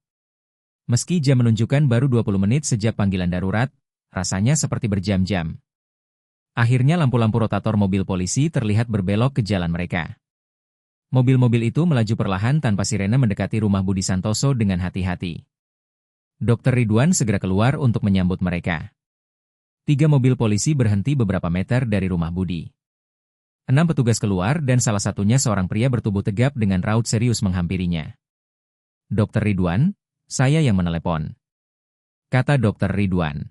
Meski jam menunjukkan baru 20 menit sejak panggilan darurat, rasanya seperti berjam-jam. Akhirnya lampu-lampu rotator mobil polisi terlihat berbelok ke jalan mereka. Mobil-mobil itu melaju perlahan tanpa sirene mendekati rumah Budi Santoso dengan hati-hati. Dr. Ridwan segera keluar untuk menyambut mereka. 3 mobil polisi berhenti beberapa meter dari rumah Budi. 6 petugas keluar dan salah satunya seorang pria bertubuh tegap dengan raut serius menghampirinya. Dr. Ridwan, saya yang menelepon. Kata Dr. Ridwan.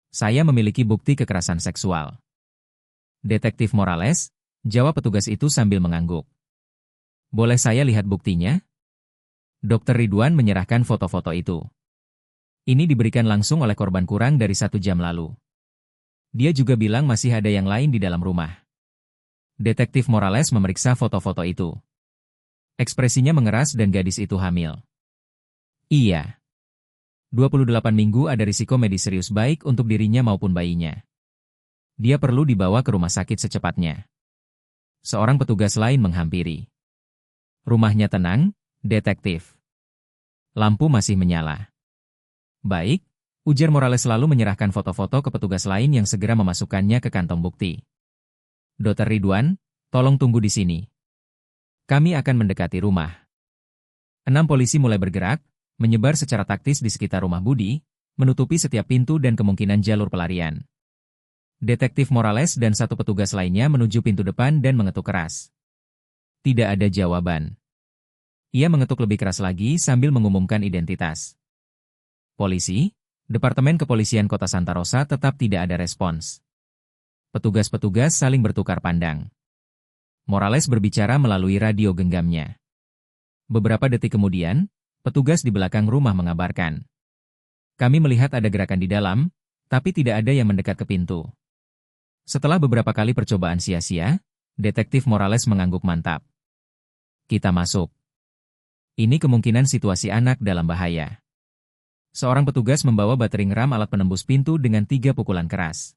Saya memiliki bukti kekerasan seksual. Detektif Morales, jawab petugas itu sambil mengangguk. Boleh saya lihat buktinya? Dr. Ridwan menyerahkan foto-foto itu. Ini diberikan langsung oleh korban kurang dari 1 jam lalu. Dia juga bilang masih ada yang lain di dalam rumah. Detektif Morales memeriksa foto-foto itu. Ekspresinya mengeras dan gadis itu hamil. Iya. 28 minggu ada risiko medis serius baik untuk dirinya maupun bayinya. Dia perlu dibawa ke rumah sakit secepatnya. Seorang petugas lain menghampiri. Rumahnya tenang, detektif. Lampu masih menyala. Baik, ujar Morales lalu menyerahkan foto-foto ke petugas lain yang segera memasukkannya ke kantong bukti. Dr. Ridwan, tolong tunggu di sini. Kami akan mendekati rumah. 6 polisi mulai bergerak, menyebar secara taktis di sekitar rumah Budi, menutupi setiap pintu dan kemungkinan jalur pelarian. Detektif Morales dan 1 petugas lainnya menuju pintu depan dan mengetuk keras. Tidak ada jawaban. Ia mengetuk lebih keras lagi sambil mengumumkan identitas. Polisi, Departemen Kepolisian Kota Santa Rosa tetap tidak ada respons. Petugas-petugas saling bertukar pandang. Morales berbicara melalui radio genggamnya. Beberapa detik kemudian, petugas di belakang rumah mengabarkan. Kami melihat ada gerakan di dalam, tapi tidak ada yang mendekat ke pintu. Setelah beberapa kali percobaan sia-sia, Detektif Morales mengangguk mantap. Kita masuk. Ini kemungkinan situasi anak dalam bahaya. Seorang petugas membawa battering ram alat penembus pintu dengan 3 pukulan keras.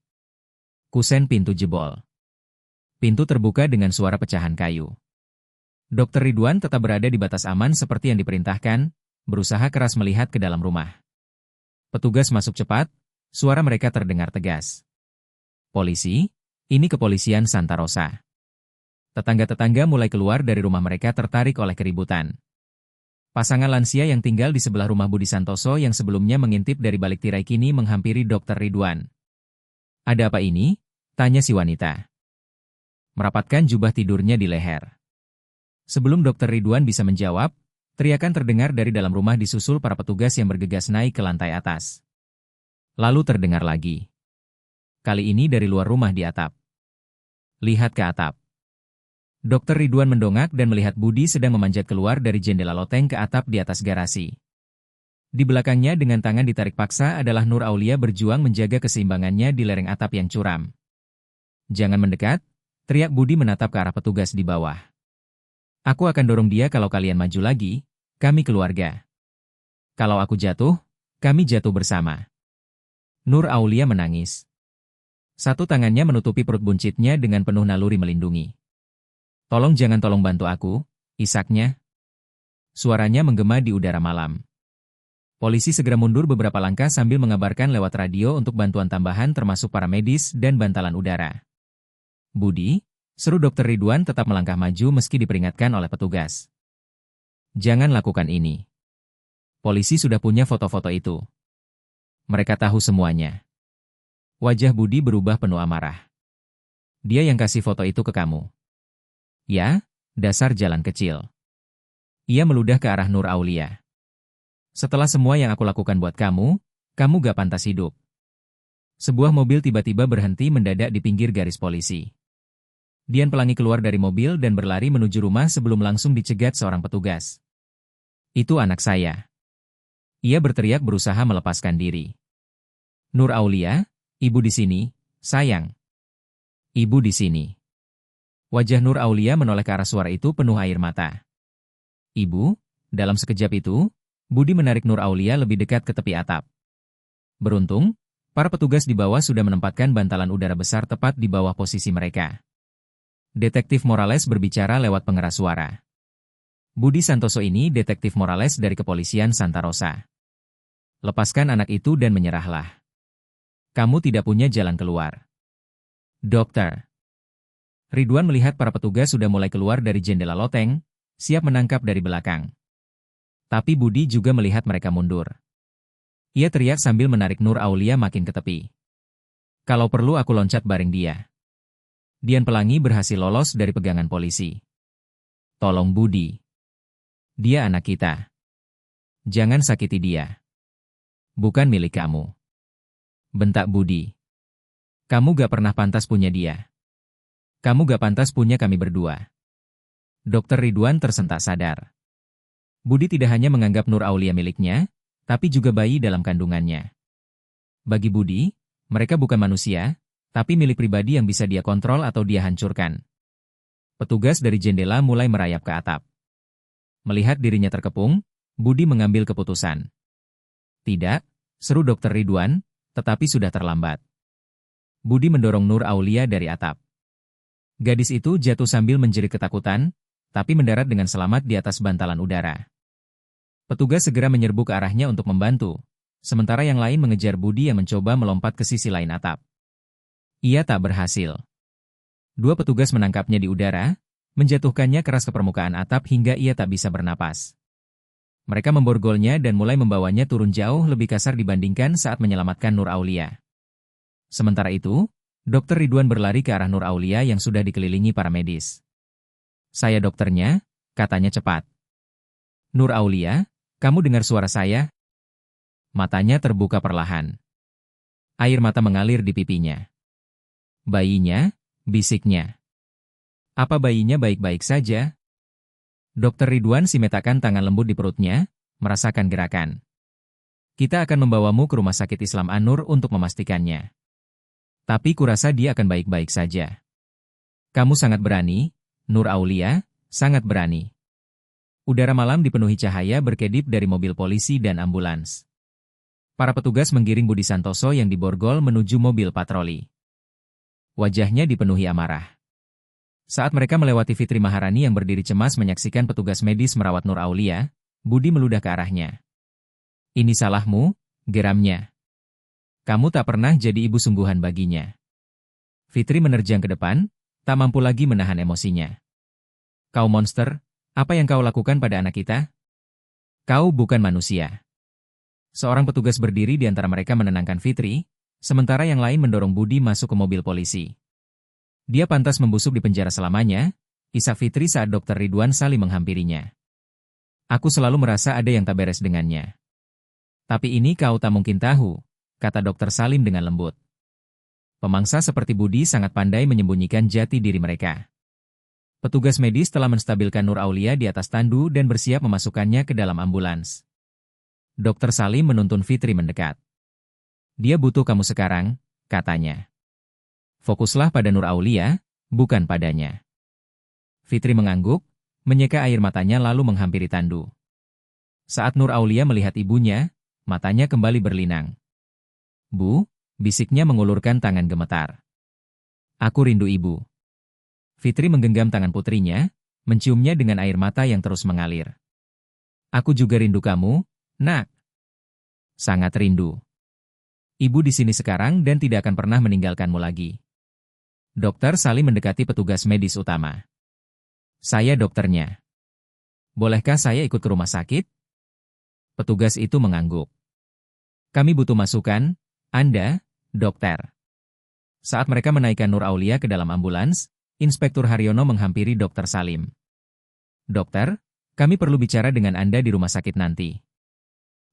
Kusen pintu jebol. Pintu terbuka dengan suara pecahan kayu. Dr. Ridwan tetap berada di batas aman seperti yang diperintahkan, berusaha keras melihat ke dalam rumah. Petugas masuk cepat, suara mereka terdengar tegas. Polisi, ini kepolisian Santa Rosa. Tetangga-tetangga mulai keluar dari rumah mereka tertarik oleh keributan. Pasangan lansia yang tinggal di sebelah rumah Budi Santoso yang sebelumnya mengintip dari balik tirai kini menghampiri Dr. Ridwan. Ada apa ini? Tanya si wanita. Merapatkan jubah tidurnya di leher. Sebelum Dr. Ridwan bisa menjawab, teriakan terdengar dari dalam rumah disusul para petugas yang bergegas naik ke lantai atas. Lalu terdengar lagi. Kali ini dari luar rumah di atap. Lihat ke atap. Dr. Ridwan mendongak dan melihat Budi sedang memanjat keluar dari jendela loteng ke atap di atas garasi. Di belakangnya dengan tangan ditarik paksa adalah Nur Aulia berjuang menjaga keseimbangannya di lereng atap yang curam. Jangan mendekat, teriak Budi menatap ke arah petugas di bawah. Aku akan dorong dia kalau kalian maju lagi, kami keluarga. Kalau aku jatuh, kami jatuh bersama. Nur Aulia menangis. 1 tangannya menutupi perut buncitnya dengan penuh naluri melindungi. Tolong bantu aku, isaknya. Suaranya menggema di udara malam. Polisi segera mundur beberapa langkah sambil mengabarkan lewat radio untuk bantuan tambahan termasuk para medis dan bantalan udara. Budi, seru Dr. Ridwan tetap melangkah maju meski diperingatkan oleh petugas. Jangan lakukan ini. Polisi sudah punya foto-foto itu. Mereka tahu semuanya. Wajah Budi berubah penuh amarah. Dia yang kasih foto itu ke kamu. Ya, Dasar jalan kecil. Ia meludah ke arah Nur Aulia. Setelah semua yang aku lakukan buat kamu, kamu gak pantas hidup. Sebuah mobil tiba-tiba berhenti mendadak di pinggir garis polisi. Dian Pelangi keluar dari mobil dan berlari menuju rumah sebelum langsung dicegat seorang petugas. Itu anak saya. Ia berteriak berusaha melepaskan diri. Nur Aulia, ibu di sini, sayang. Ibu di sini. Wajah Nur Aulia menoleh ke arah suara itu penuh air mata. Ibu, dalam sekejap itu, Budi menarik Nur Aulia lebih dekat ke tepi atap. Beruntung, para petugas di bawah sudah menempatkan bantalan udara besar tepat di bawah posisi mereka. Detektif Morales berbicara lewat pengeras suara. Budi Santoso ini detektif Morales dari kepolisian Santa Rosa. Lepaskan anak itu dan menyerahlah. Kamu tidak punya jalan keluar. Dokter. Ridwan melihat para petugas sudah mulai keluar dari jendela loteng, siap menangkap dari belakang. Tapi Budi juga melihat mereka mundur. Ia teriak sambil menarik Nur Aulia makin ke tepi. Kalau perlu aku loncat bareng dia. Dian Pelangi berhasil lolos dari pegangan polisi. Tolong Budi. Dia anak kita. Jangan sakiti dia. Bukan milik kamu. Bentak Budi. Kamu gak pernah pantas punya dia. Kamu gak pantas punya kami berdua. Dokter Ridwan tersentak sadar. Budi tidak hanya menganggap Nur Aulia miliknya, tapi juga bayi dalam kandungannya. Bagi Budi, mereka bukan manusia, tapi milik pribadi yang bisa dia kontrol atau dia hancurkan. Petugas dari jendela mulai merayap ke atap. Melihat dirinya terkepung, Budi mengambil keputusan. Tidak, seru Dokter Ridwan, tetapi sudah terlambat. Budi mendorong Nur Aulia dari atap. Gadis itu jatuh sambil menjerit ketakutan, tapi mendarat dengan selamat di atas bantalan udara. Petugas segera menyerbu ke arahnya untuk membantu, sementara yang lain mengejar Budi yang mencoba melompat ke sisi lain atap. Ia tak berhasil. Dua petugas menangkapnya di udara, menjatuhkannya keras ke permukaan atap hingga ia tak bisa bernapas. Mereka memborgolnya dan mulai membawanya turun jauh lebih kasar dibandingkan saat menyelamatkan Nur Aulia. Sementara itu, Dokter Ridwan berlari ke arah Nur Aulia yang sudah dikelilingi para medis. Saya dokternya, katanya cepat. Nur Aulia, kamu dengar suara saya? Matanya terbuka perlahan. Air mata mengalir di pipinya. Bayinya, bisiknya. Apa bayinya baik-baik saja? Dokter Ridwan simetakan tangan lembut di perutnya, merasakan gerakan. Kita akan membawamu ke Rumah Sakit Islam An-Nur untuk memastikannya. Tapi kurasa dia akan baik-baik saja. Kamu sangat berani, Nur Aulia, sangat berani. Udara malam dipenuhi cahaya berkedip dari mobil polisi dan ambulans. Para petugas menggiring Budi Santoso yang diborgol menuju mobil patroli. Wajahnya dipenuhi amarah. Saat mereka melewati Fitri Maharani yang berdiri cemas menyaksikan petugas medis merawat Nur Aulia, Budi meludah ke arahnya. Ini salahmu, geramnya. Kamu tak pernah jadi ibu sungguhan baginya. Fitri menerjang ke depan, tak mampu lagi menahan emosinya. Kau monster, apa yang kau lakukan pada anak kita? Kau bukan manusia. Seorang petugas berdiri di antara mereka menenangkan Fitri, sementara yang lain mendorong Budi masuk ke mobil polisi. Dia pantas membusuk di penjara selamanya, isak Fitri saat Dokter Ridwan saling menghampirinya. Aku selalu merasa ada yang tak beres dengannya. Tapi ini kau tak mungkin tahu, kata Dokter Salim dengan lembut. Pemangsa seperti Budi sangat pandai menyembunyikan jati diri mereka. Petugas medis telah menstabilkan Nur Aulia di atas tandu dan bersiap memasukkannya ke dalam ambulans. Dokter Salim menuntun Fitri mendekat. Dia butuh kamu sekarang, katanya. Fokuslah pada Nur Aulia, bukan padanya. Fitri mengangguk, menyeka air matanya lalu menghampiri tandu. Saat Nur Aulia melihat ibunya, matanya kembali berlinang. Bu, bisiknya mengulurkan tangan gemetar. Aku rindu ibu. Fitri menggenggam tangan putrinya, menciumnya dengan air mata yang terus mengalir. Aku juga rindu kamu, nak. Sangat rindu. Ibu di sini sekarang dan tidak akan pernah meninggalkanmu lagi. Dokter Salim mendekati petugas medis utama. Saya dokternya. Bolehkah saya ikut ke rumah sakit? Petugas itu mengangguk. Kami butuh masukan, Anda, dokter. Saat mereka menaikkan Nur Aulia ke dalam ambulans, Inspektur Haryono menghampiri Dokter Salim. "Dokter, kami perlu bicara dengan Anda di rumah sakit nanti."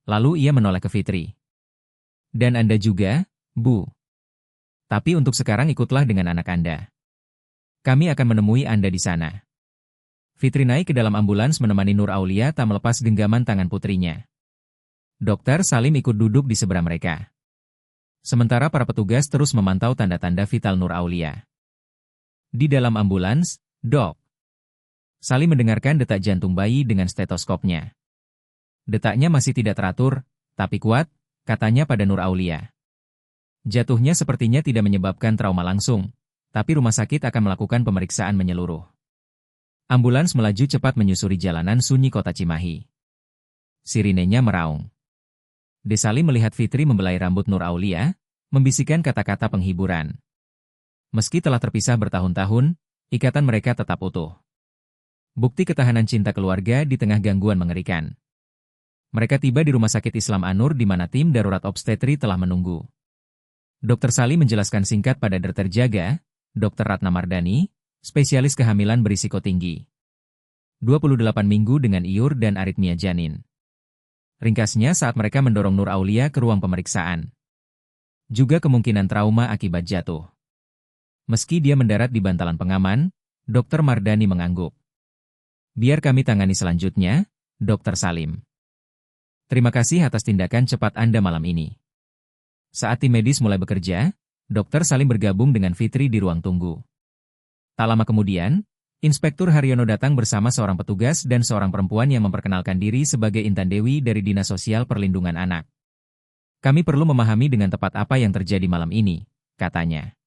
Lalu ia menoleh ke Fitri. "Dan Anda juga, Bu. Tapi untuk sekarang ikutlah dengan anak Anda. Kami akan menemui Anda di sana." Fitri naik ke dalam ambulans menemani Nur Aulia tak melepas genggaman tangan putrinya. Dokter Salim ikut duduk di seberang mereka. Sementara para petugas terus memantau tanda-tanda vital Nur Aulia. Di dalam ambulans, Dok Salim mendengarkan detak jantung bayi dengan stetoskopnya. Detaknya masih tidak teratur, tapi kuat, katanya pada Nur Aulia. Jatuhnya sepertinya tidak menyebabkan trauma langsung, tapi rumah sakit akan melakukan pemeriksaan menyeluruh. Ambulans melaju cepat menyusuri jalanan sunyi kota Cimahi. Sirinenya meraung. De Salim melihat Fitri membelai rambut Nur Aulia, membisikkan kata-kata penghiburan. Meski telah terpisah bertahun-tahun, ikatan mereka tetap utuh. Bukti ketahanan cinta keluarga di tengah gangguan mengerikan. Mereka tiba di Rumah Sakit Islam An-Nur di mana tim darurat obstetri telah menunggu. Dokter Salim menjelaskan singkat pada Dr. Jaga, Dr. Ratna Mardani, spesialis kehamilan berisiko tinggi. 28 minggu dengan iur dan aritmia janin. Ringkasnya saat mereka mendorong Nur Aulia ke ruang pemeriksaan. Juga kemungkinan trauma akibat jatuh. Meski dia mendarat di bantalan pengaman, Dr. Mardani mengangguk. "Biar kami tangani selanjutnya, Dr. Salim. Terima kasih atas tindakan cepat Anda malam ini." Saat tim medis mulai bekerja, Dr. Salim bergabung dengan Fitri di ruang tunggu. Tak lama kemudian, Inspektur Haryono datang bersama seorang petugas dan seorang perempuan yang memperkenalkan diri sebagai Intan Dewi dari Dinas Sosial Perlindungan Anak. "Kami perlu memahami dengan tepat apa yang terjadi malam ini," katanya.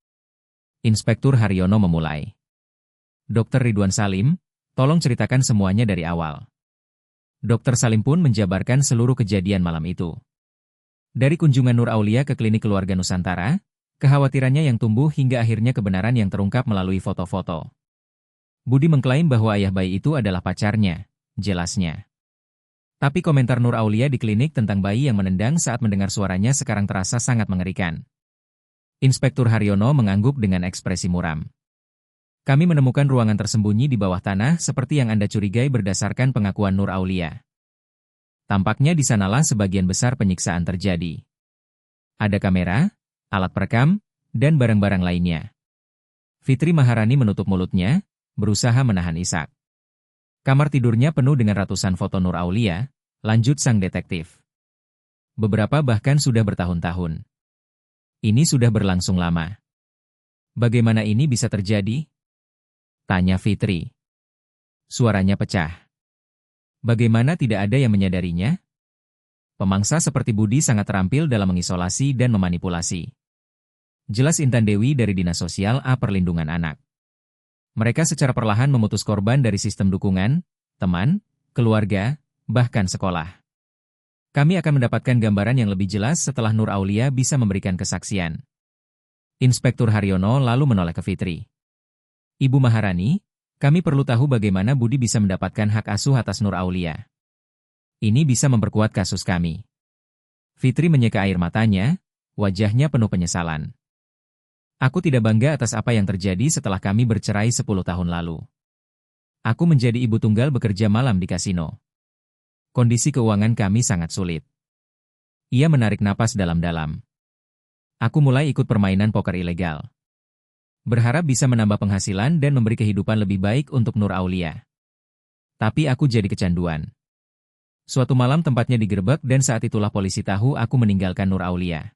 Inspektur Haryono memulai. "Dr. Ridwan Salim, tolong ceritakan semuanya dari awal." Dr. Salim pun menjabarkan seluruh kejadian malam itu. Dari kunjungan Nur Aulia ke klinik keluarga Nusantara, kekhawatirannya yang tumbuh hingga akhirnya kebenaran yang terungkap melalui foto-foto. Budi mengklaim bahwa ayah bayi itu adalah pacarnya, jelasnya. Tapi komentar Nur Aulia di klinik tentang bayi yang menendang saat mendengar suaranya sekarang terasa sangat mengerikan. Inspektur Haryono mengangguk dengan ekspresi muram. "Kami menemukan ruangan tersembunyi di bawah tanah seperti yang Anda curigai berdasarkan pengakuan Nur Aulia. Tampaknya di sanalah sebagian besar penyiksaan terjadi. Ada kamera, alat perekam, dan barang-barang lainnya." Fitri Maharani menutup mulutnya, berusaha menahan isak. Kamar tidurnya penuh dengan ratusan foto Nur Aulia, lanjut sang detektif. Beberapa bahkan sudah bertahun-tahun. Ini sudah berlangsung lama. "Bagaimana ini bisa terjadi?" tanya Fitri. Suaranya pecah. "Bagaimana tidak ada yang menyadarinya?" Pemangsa seperti Budi sangat terampil dalam mengisolasi dan memanipulasi. Jelas Intan Dewi dari Dinas Sosial A Perlindungan Anak. Mereka secara perlahan memutus korban dari sistem dukungan, teman, keluarga, bahkan sekolah. Kami akan mendapatkan gambaran yang lebih jelas setelah Nur Aulia bisa memberikan kesaksian. Inspektur Haryono lalu menoleh ke Fitri. "Ibu Maharani, kami perlu tahu bagaimana Budi bisa mendapatkan hak asuh atas Nur Aulia. Ini bisa memperkuat kasus kami." Fitri menyeka air matanya, wajahnya penuh penyesalan. "Aku tidak bangga atas apa yang terjadi setelah kami bercerai 10 tahun lalu. Aku menjadi ibu tunggal bekerja malam di kasino. Kondisi keuangan kami sangat sulit." Ia menarik napas dalam-dalam. "Aku mulai ikut permainan poker ilegal. Berharap bisa menambah penghasilan dan memberi kehidupan lebih baik untuk Nur Aulia. Tapi aku jadi kecanduan. Suatu malam tempatnya digerebek dan saat itulah polisi tahu aku meninggalkan Nur Aulia.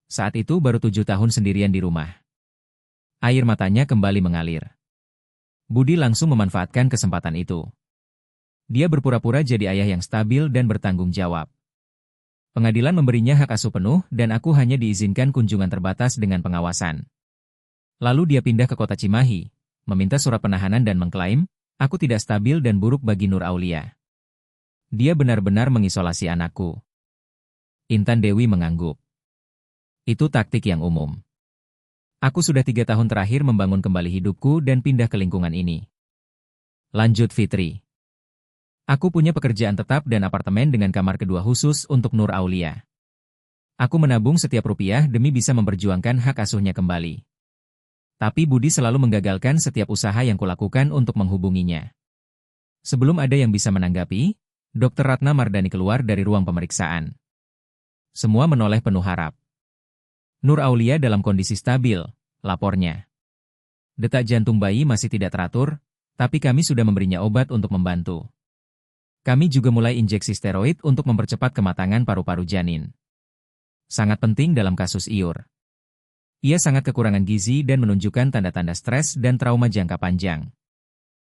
Saat itu baru 7 tahun sendirian di rumah." Air matanya kembali mengalir. Budi langsung memanfaatkan kesempatan itu. Dia berpura-pura jadi ayah yang stabil dan bertanggung jawab. "Pengadilan memberinya hak asuh penuh dan aku hanya diizinkan kunjungan terbatas dengan pengawasan. Lalu dia pindah ke kota Cimahi, meminta surat penahanan dan mengklaim, aku tidak stabil dan buruk bagi Nur Aulia. Dia benar-benar mengisolasi anakku." Intan Dewi mengangguk. "Itu taktik yang umum. Aku sudah 3 tahun terakhir membangun kembali hidupku dan pindah ke lingkungan ini." Lanjut Fitri. "Aku punya pekerjaan tetap dan apartemen dengan kamar kedua khusus untuk Nur Aulia. Aku menabung setiap rupiah demi bisa memperjuangkan hak asuhnya kembali. Tapi Budi selalu menggagalkan setiap usaha yang kulakukan untuk menghubunginya. Sebelum ada yang bisa menanggapi, Dr. Ratna Mardani keluar dari ruang pemeriksaan. Semua menoleh penuh harap. Nur Aulia dalam kondisi stabil, lapornya. Detak jantung bayi masih tidak teratur, tapi kami sudah memberinya obat untuk membantu. Kami juga mulai injeksi steroid untuk mempercepat kematangan paru-paru janin. Sangat penting dalam kasus Iur. Ia sangat kekurangan gizi dan menunjukkan tanda-tanda stres dan trauma jangka panjang.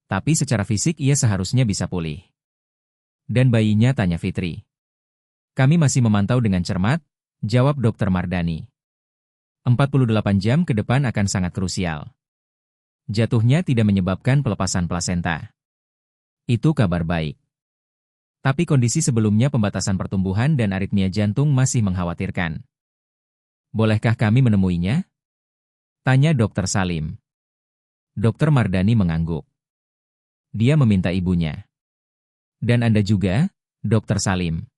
Tapi secara fisik ia seharusnya bisa pulih. Dan bayinya, tanya Fitri. Kami masih memantau dengan cermat, jawab Dr. Mardani. 48 jam ke depan akan sangat krusial. Jatuhnya tidak menyebabkan pelepasan plasenta. Itu kabar baik. Tapi kondisi sebelumnya pembatasan pertumbuhan dan aritmia jantung masih mengkhawatirkan. Bolehkah kami menemuinya? Tanya Dr. Salim. Dr. Mardani mengangguk. Dia meminta ibunya. Dan Anda juga, Dr. Salim.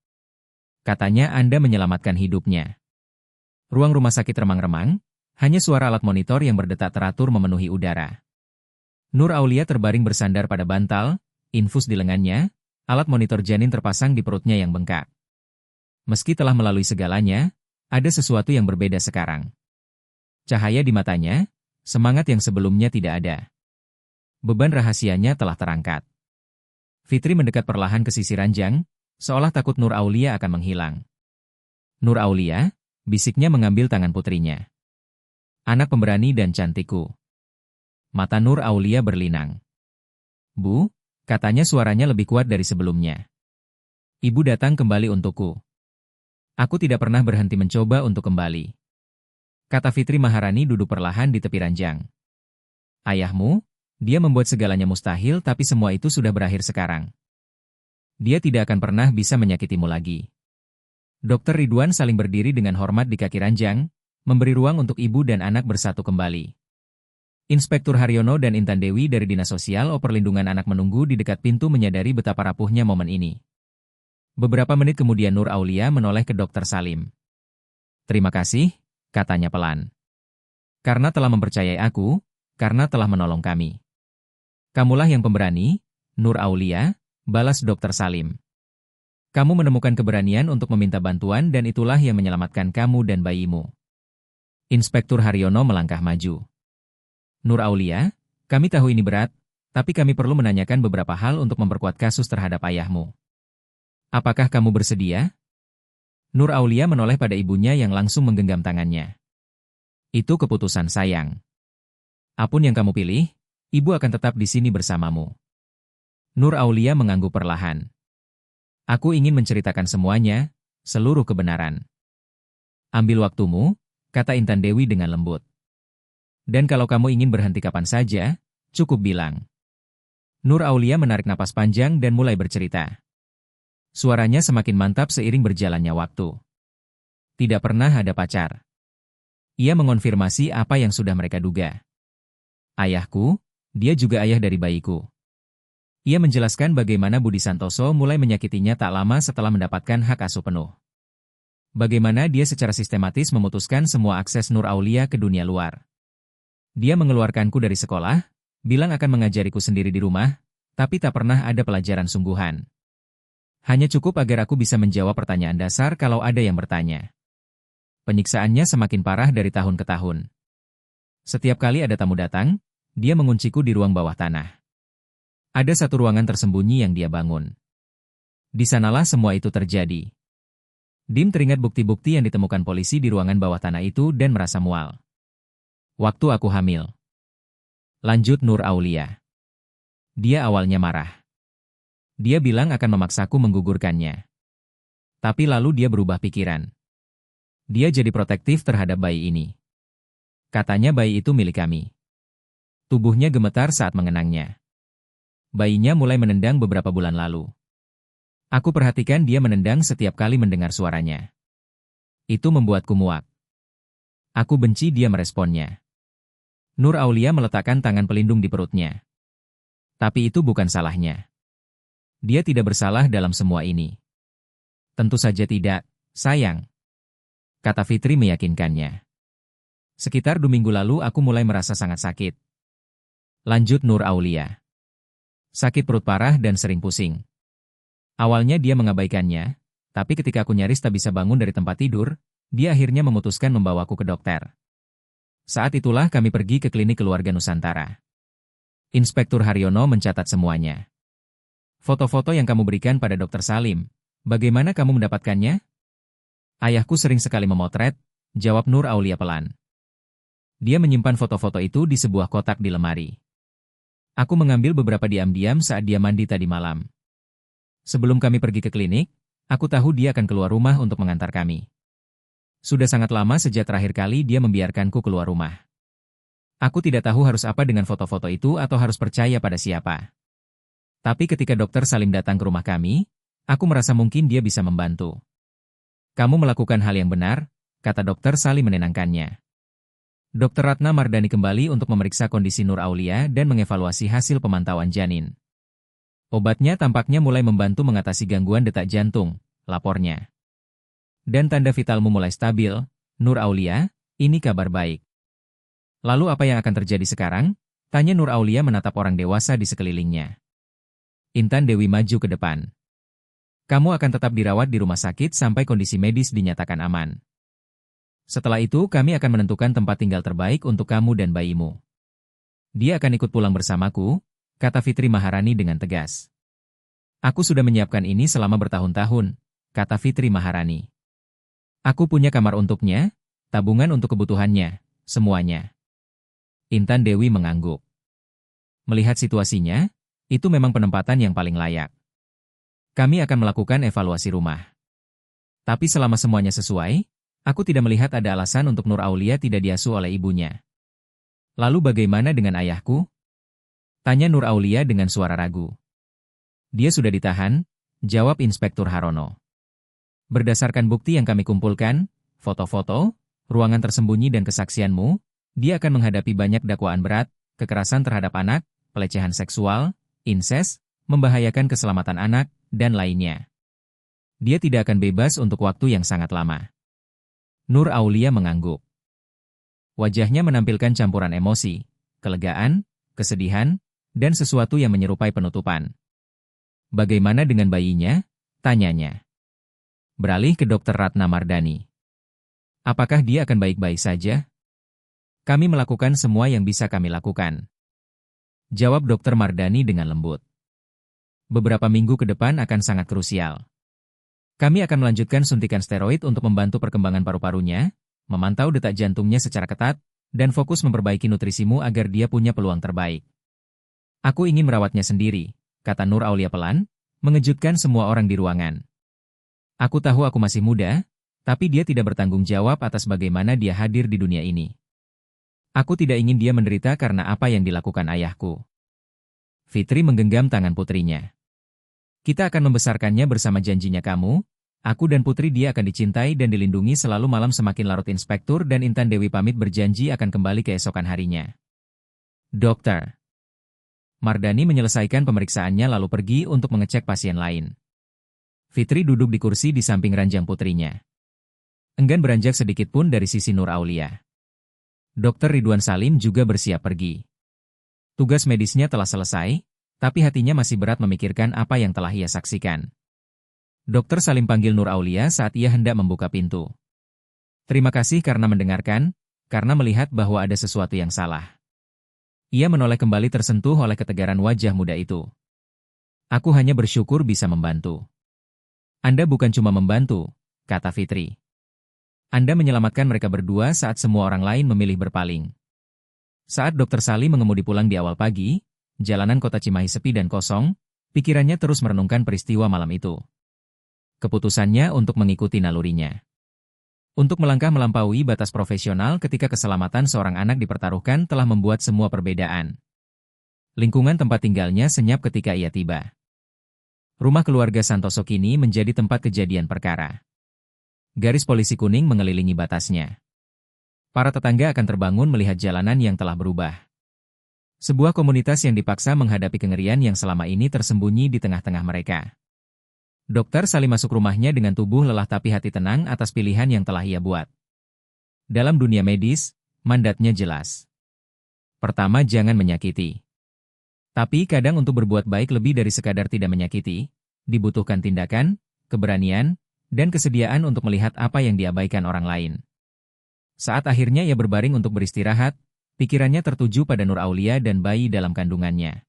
Katanya Anda menyelamatkan hidupnya. Ruang rumah sakit remang-remang, hanya suara alat monitor yang berdetak teratur memenuhi udara. Nur Aulia terbaring bersandar pada bantal, infus di lengannya, alat monitor janin terpasang di perutnya yang bengkak. Meski telah melalui segalanya, ada sesuatu yang berbeda sekarang. Cahaya di matanya, semangat yang sebelumnya tidak ada. Beban rahasianya telah terangkat. Fitri mendekat perlahan ke sisi ranjang, seolah takut Nur Aulia akan menghilang. Nur Aulia, bisiknya mengambil tangan putrinya. Anak pemberani dan cantikku. Mata Nur Aulia berlinang. Bu, katanya suaranya lebih kuat dari sebelumnya. Ibu datang kembali untukku. Aku tidak pernah berhenti mencoba untuk kembali. Kata Fitri Maharani duduk perlahan di tepi ranjang. Ayahmu, dia membuat segalanya mustahil tapi semua itu sudah berakhir sekarang. Dia tidak akan pernah bisa menyakitimu lagi. Dr. Ridwan saling berdiri dengan hormat di kaki ranjang, memberi ruang untuk ibu dan anak bersatu kembali. Inspektur Haryono dan Intan Dewi dari Dinas Sosial o Perlindungan Anak menunggu di dekat pintu menyadari betapa rapuhnya momen ini. Beberapa menit kemudian Nur Aulia menoleh ke Dr. Salim. Terima kasih, katanya pelan. Karena telah mempercayai aku, karena telah menolong kami. Kamulah yang pemberani, Nur Aulia, balas Dr. Salim. Kamu menemukan keberanian untuk meminta bantuan dan itulah yang menyelamatkan kamu dan bayimu. Inspektur Haryono melangkah maju. Nur Aulia, kami tahu ini berat, tapi kami perlu menanyakan beberapa hal untuk memperkuat kasus terhadap ayahmu. Apakah kamu bersedia? Nur Aulia menoleh pada ibunya yang langsung menggenggam tangannya. Itu keputusan sayang. Apapun yang kamu pilih, ibu akan tetap di sini bersamamu. Nur Aulia mengangguk perlahan. Aku ingin menceritakan semuanya, seluruh kebenaran. Ambil waktumu, kata Intan Dewi dengan lembut. Dan kalau kamu ingin berhenti kapan saja, cukup bilang. Nur Aulia menarik napas panjang dan mulai bercerita. Suaranya semakin mantap seiring berjalannya waktu. Tidak pernah ada pacar. Ia mengonfirmasi apa yang sudah mereka duga. Ayahku, dia juga ayah dari bayiku. Ia menjelaskan bagaimana Budi Santoso mulai menyakitinya tak lama setelah mendapatkan hak asuh penuh. Bagaimana dia secara sistematis memutuskan semua akses Nur Aulia ke dunia luar. Dia mengeluarkanku dari sekolah, bilang akan mengajariku sendiri di rumah, tapi tak pernah ada pelajaran sungguhan. Hanya cukup agar aku bisa menjawab pertanyaan dasar kalau ada yang bertanya. Penyiksaannya semakin parah dari tahun ke tahun. Setiap kali ada tamu datang, dia mengunciku di ruang bawah tanah. Ada satu ruangan tersembunyi yang dia bangun. Di sanalah semua itu terjadi. Dim teringat bukti-bukti yang ditemukan polisi di ruangan bawah tanah itu dan merasa mual. Waktu aku hamil. Lanjut Nur Aulia. Dia awalnya marah. Dia bilang akan memaksaku menggugurkannya. Tapi lalu dia berubah pikiran. Dia jadi protektif terhadap bayi ini. Katanya bayi itu milik kami. Tubuhnya gemetar saat mengenangnya. Bayinya mulai menendang beberapa bulan lalu. Aku perhatikan dia menendang setiap kali mendengar suaranya. Itu membuatku muak. Aku benci dia meresponnya. Nur Aulia meletakkan tangan pelindung di perutnya. Tapi itu bukan salahnya. Dia tidak bersalah dalam semua ini. Tentu saja tidak, sayang. Kata Fitri meyakinkannya. Sekitar 2 minggu lalu aku mulai merasa sangat sakit. Lanjut Nur Aulia. Sakit perut parah dan sering pusing. Awalnya dia mengabaikannya, tapi ketika aku nyaris tak bisa bangun dari tempat tidur, dia akhirnya memutuskan membawaku ke dokter. Saat itulah kami pergi ke klinik keluarga Nusantara. Inspektur Haryono mencatat semuanya. Foto-foto yang kamu berikan pada Dokter Salim, bagaimana kamu mendapatkannya? Ayahku sering sekali memotret, jawab Nur Aulia pelan. Dia menyimpan foto-foto itu di sebuah kotak di lemari. Aku mengambil beberapa diam-diam saat dia mandi tadi malam. Sebelum kami pergi ke klinik, aku tahu dia akan keluar rumah untuk mengantar kami. Sudah sangat lama sejak terakhir kali dia membiarkanku keluar rumah. Aku tidak tahu harus apa dengan foto-foto itu atau harus percaya pada siapa. Tapi ketika Dokter Salim datang ke rumah kami, aku merasa mungkin dia bisa membantu. Kamu melakukan hal yang benar, kata Dokter Salim menenangkannya. Dokter Ratna Mardani kembali untuk memeriksa kondisi Nur Aulia dan mengevaluasi hasil pemantauan janin. Obatnya tampaknya mulai membantu mengatasi gangguan detak jantung, lapornya. Dan tanda vitalmu mulai stabil, Nur Aulia, ini kabar baik. Lalu apa yang akan terjadi sekarang? Tanya Nur Aulia menatap orang dewasa di sekelilingnya. Intan Dewi maju ke depan. Kamu akan tetap dirawat di rumah sakit sampai kondisi medis dinyatakan aman. Setelah itu kami akan menentukan tempat tinggal terbaik untuk kamu dan bayimu. Dia akan ikut pulang bersamaku, kata Fitri Maharani dengan tegas. Aku sudah menyiapkan ini selama bertahun-tahun, kata Fitri Maharani. Aku punya kamar untuknya, tabungan untuk kebutuhannya, semuanya. Intan Dewi mengangguk. Melihat situasinya, itu memang penempatan yang paling layak. Kami akan melakukan evaluasi rumah. Tapi selama semuanya sesuai, aku tidak melihat ada alasan untuk Nur Aulia tidak diasuh oleh ibunya. Lalu bagaimana dengan ayahku? Tanya Nur Aulia dengan suara ragu. Dia sudah ditahan, jawab Inspektur Harono. Berdasarkan bukti yang kami kumpulkan, foto-foto, ruangan tersembunyi dan kesaksianmu, dia akan menghadapi banyak dakwaan berat, kekerasan terhadap anak, pelecehan seksual, insest, membahayakan keselamatan anak, dan lainnya. Dia tidak akan bebas untuk waktu yang sangat lama. Nur Aulia mengangguk. Wajahnya menampilkan campuran emosi, kelegaan, kesedihan, dan sesuatu yang menyerupai penutupan. Bagaimana dengan bayinya? Tanyanya. Beralih ke Dokter Ratna Mardani. Apakah dia akan baik-baik saja? Kami melakukan semua yang bisa kami lakukan. Jawab Dokter Mardani dengan lembut. Beberapa minggu ke depan akan sangat krusial. Kami akan melanjutkan suntikan steroid untuk membantu perkembangan paru-parunya, memantau detak jantungnya secara ketat, dan fokus memperbaiki nutrisimu agar dia punya peluang terbaik. Aku ingin merawatnya sendiri, kata Nur Aulia pelan, mengejutkan semua orang di ruangan. Aku tahu aku masih muda, tapi dia tidak bertanggung jawab atas bagaimana dia hadir di dunia ini. Aku tidak ingin dia menderita karena apa yang dilakukan ayahku. Fitri menggenggam tangan putrinya. Kita akan membesarkannya bersama janjinya kamu, aku dan putri dia akan dicintai dan dilindungi selalu. Malam semakin larut. Inspektur dan Intan Dewi pamit berjanji akan kembali keesokan harinya. Dokter Mardani menyelesaikan pemeriksaannya lalu pergi untuk mengecek pasien lain. Fitri duduk di kursi di samping ranjang putrinya. Enggan beranjak sedikit pun dari sisi Nur Aulia. Dokter Ridwan Salim juga bersiap pergi. Tugas medisnya telah selesai, tapi hatinya masih berat memikirkan apa yang telah ia saksikan. Dokter Salim panggil Nur Aulia saat ia hendak membuka pintu. Terima kasih karena mendengarkan, karena melihat bahwa ada sesuatu yang salah. Ia menoleh kembali tersentuh oleh ketegaran wajah muda itu. Aku hanya bersyukur bisa membantu. Anda bukan cuma membantu, kata Fitri. Anda menyelamatkan mereka berdua saat semua orang lain memilih berpaling. Saat Dokter Salim mengemudi pulang di awal pagi, jalanan kota Cimahi sepi dan kosong, pikirannya terus merenungkan peristiwa malam itu. Keputusannya untuk mengikuti nalurinya. Untuk melangkah melampaui batas profesional ketika keselamatan seorang anak dipertaruhkan telah membuat semua perbedaan. Lingkungan tempat tinggalnya senyap ketika ia tiba. Rumah keluarga Santoso kini menjadi tempat kejadian perkara. Garis polisi kuning mengelilingi batasnya. Para tetangga akan terbangun melihat jalanan yang telah berubah. Sebuah komunitas yang dipaksa menghadapi kengerian yang selama ini tersembunyi di tengah-tengah mereka. Dokter Salim masuk rumahnya dengan tubuh lelah tapi hati tenang atas pilihan yang telah ia buat. Dalam dunia medis, mandatnya jelas. Pertama, jangan menyakiti. Tapi kadang untuk berbuat baik lebih dari sekadar tidak menyakiti, dibutuhkan tindakan, keberanian, dan kesediaan untuk melihat apa yang diabaikan orang lain. Saat akhirnya ia berbaring untuk beristirahat, pikirannya tertuju pada Nur Aulia dan bayi dalam kandungannya.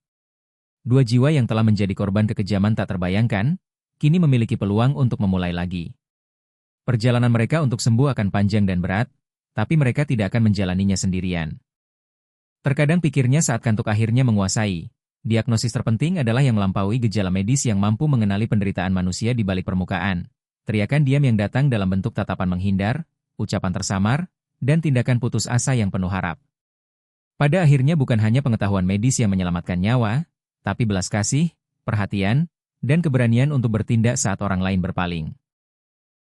Dua jiwa yang telah menjadi korban kekejaman tak terbayangkan, kini memiliki peluang untuk memulai lagi. Perjalanan mereka untuk sembuh akan panjang dan berat, tapi mereka tidak akan menjalaninya sendirian. Terkadang pikirnya saat kantuk akhirnya menguasai, diagnosis terpenting adalah yang melampaui gejala medis yang mampu mengenali penderitaan manusia di balik permukaan. Teriakan diam yang datang dalam bentuk tatapan menghindar, ucapan tersamar, dan tindakan putus asa yang penuh harap. Pada akhirnya bukan hanya pengetahuan medis yang menyelamatkan nyawa, tapi belas kasih, perhatian, dan keberanian untuk bertindak saat orang lain berpaling.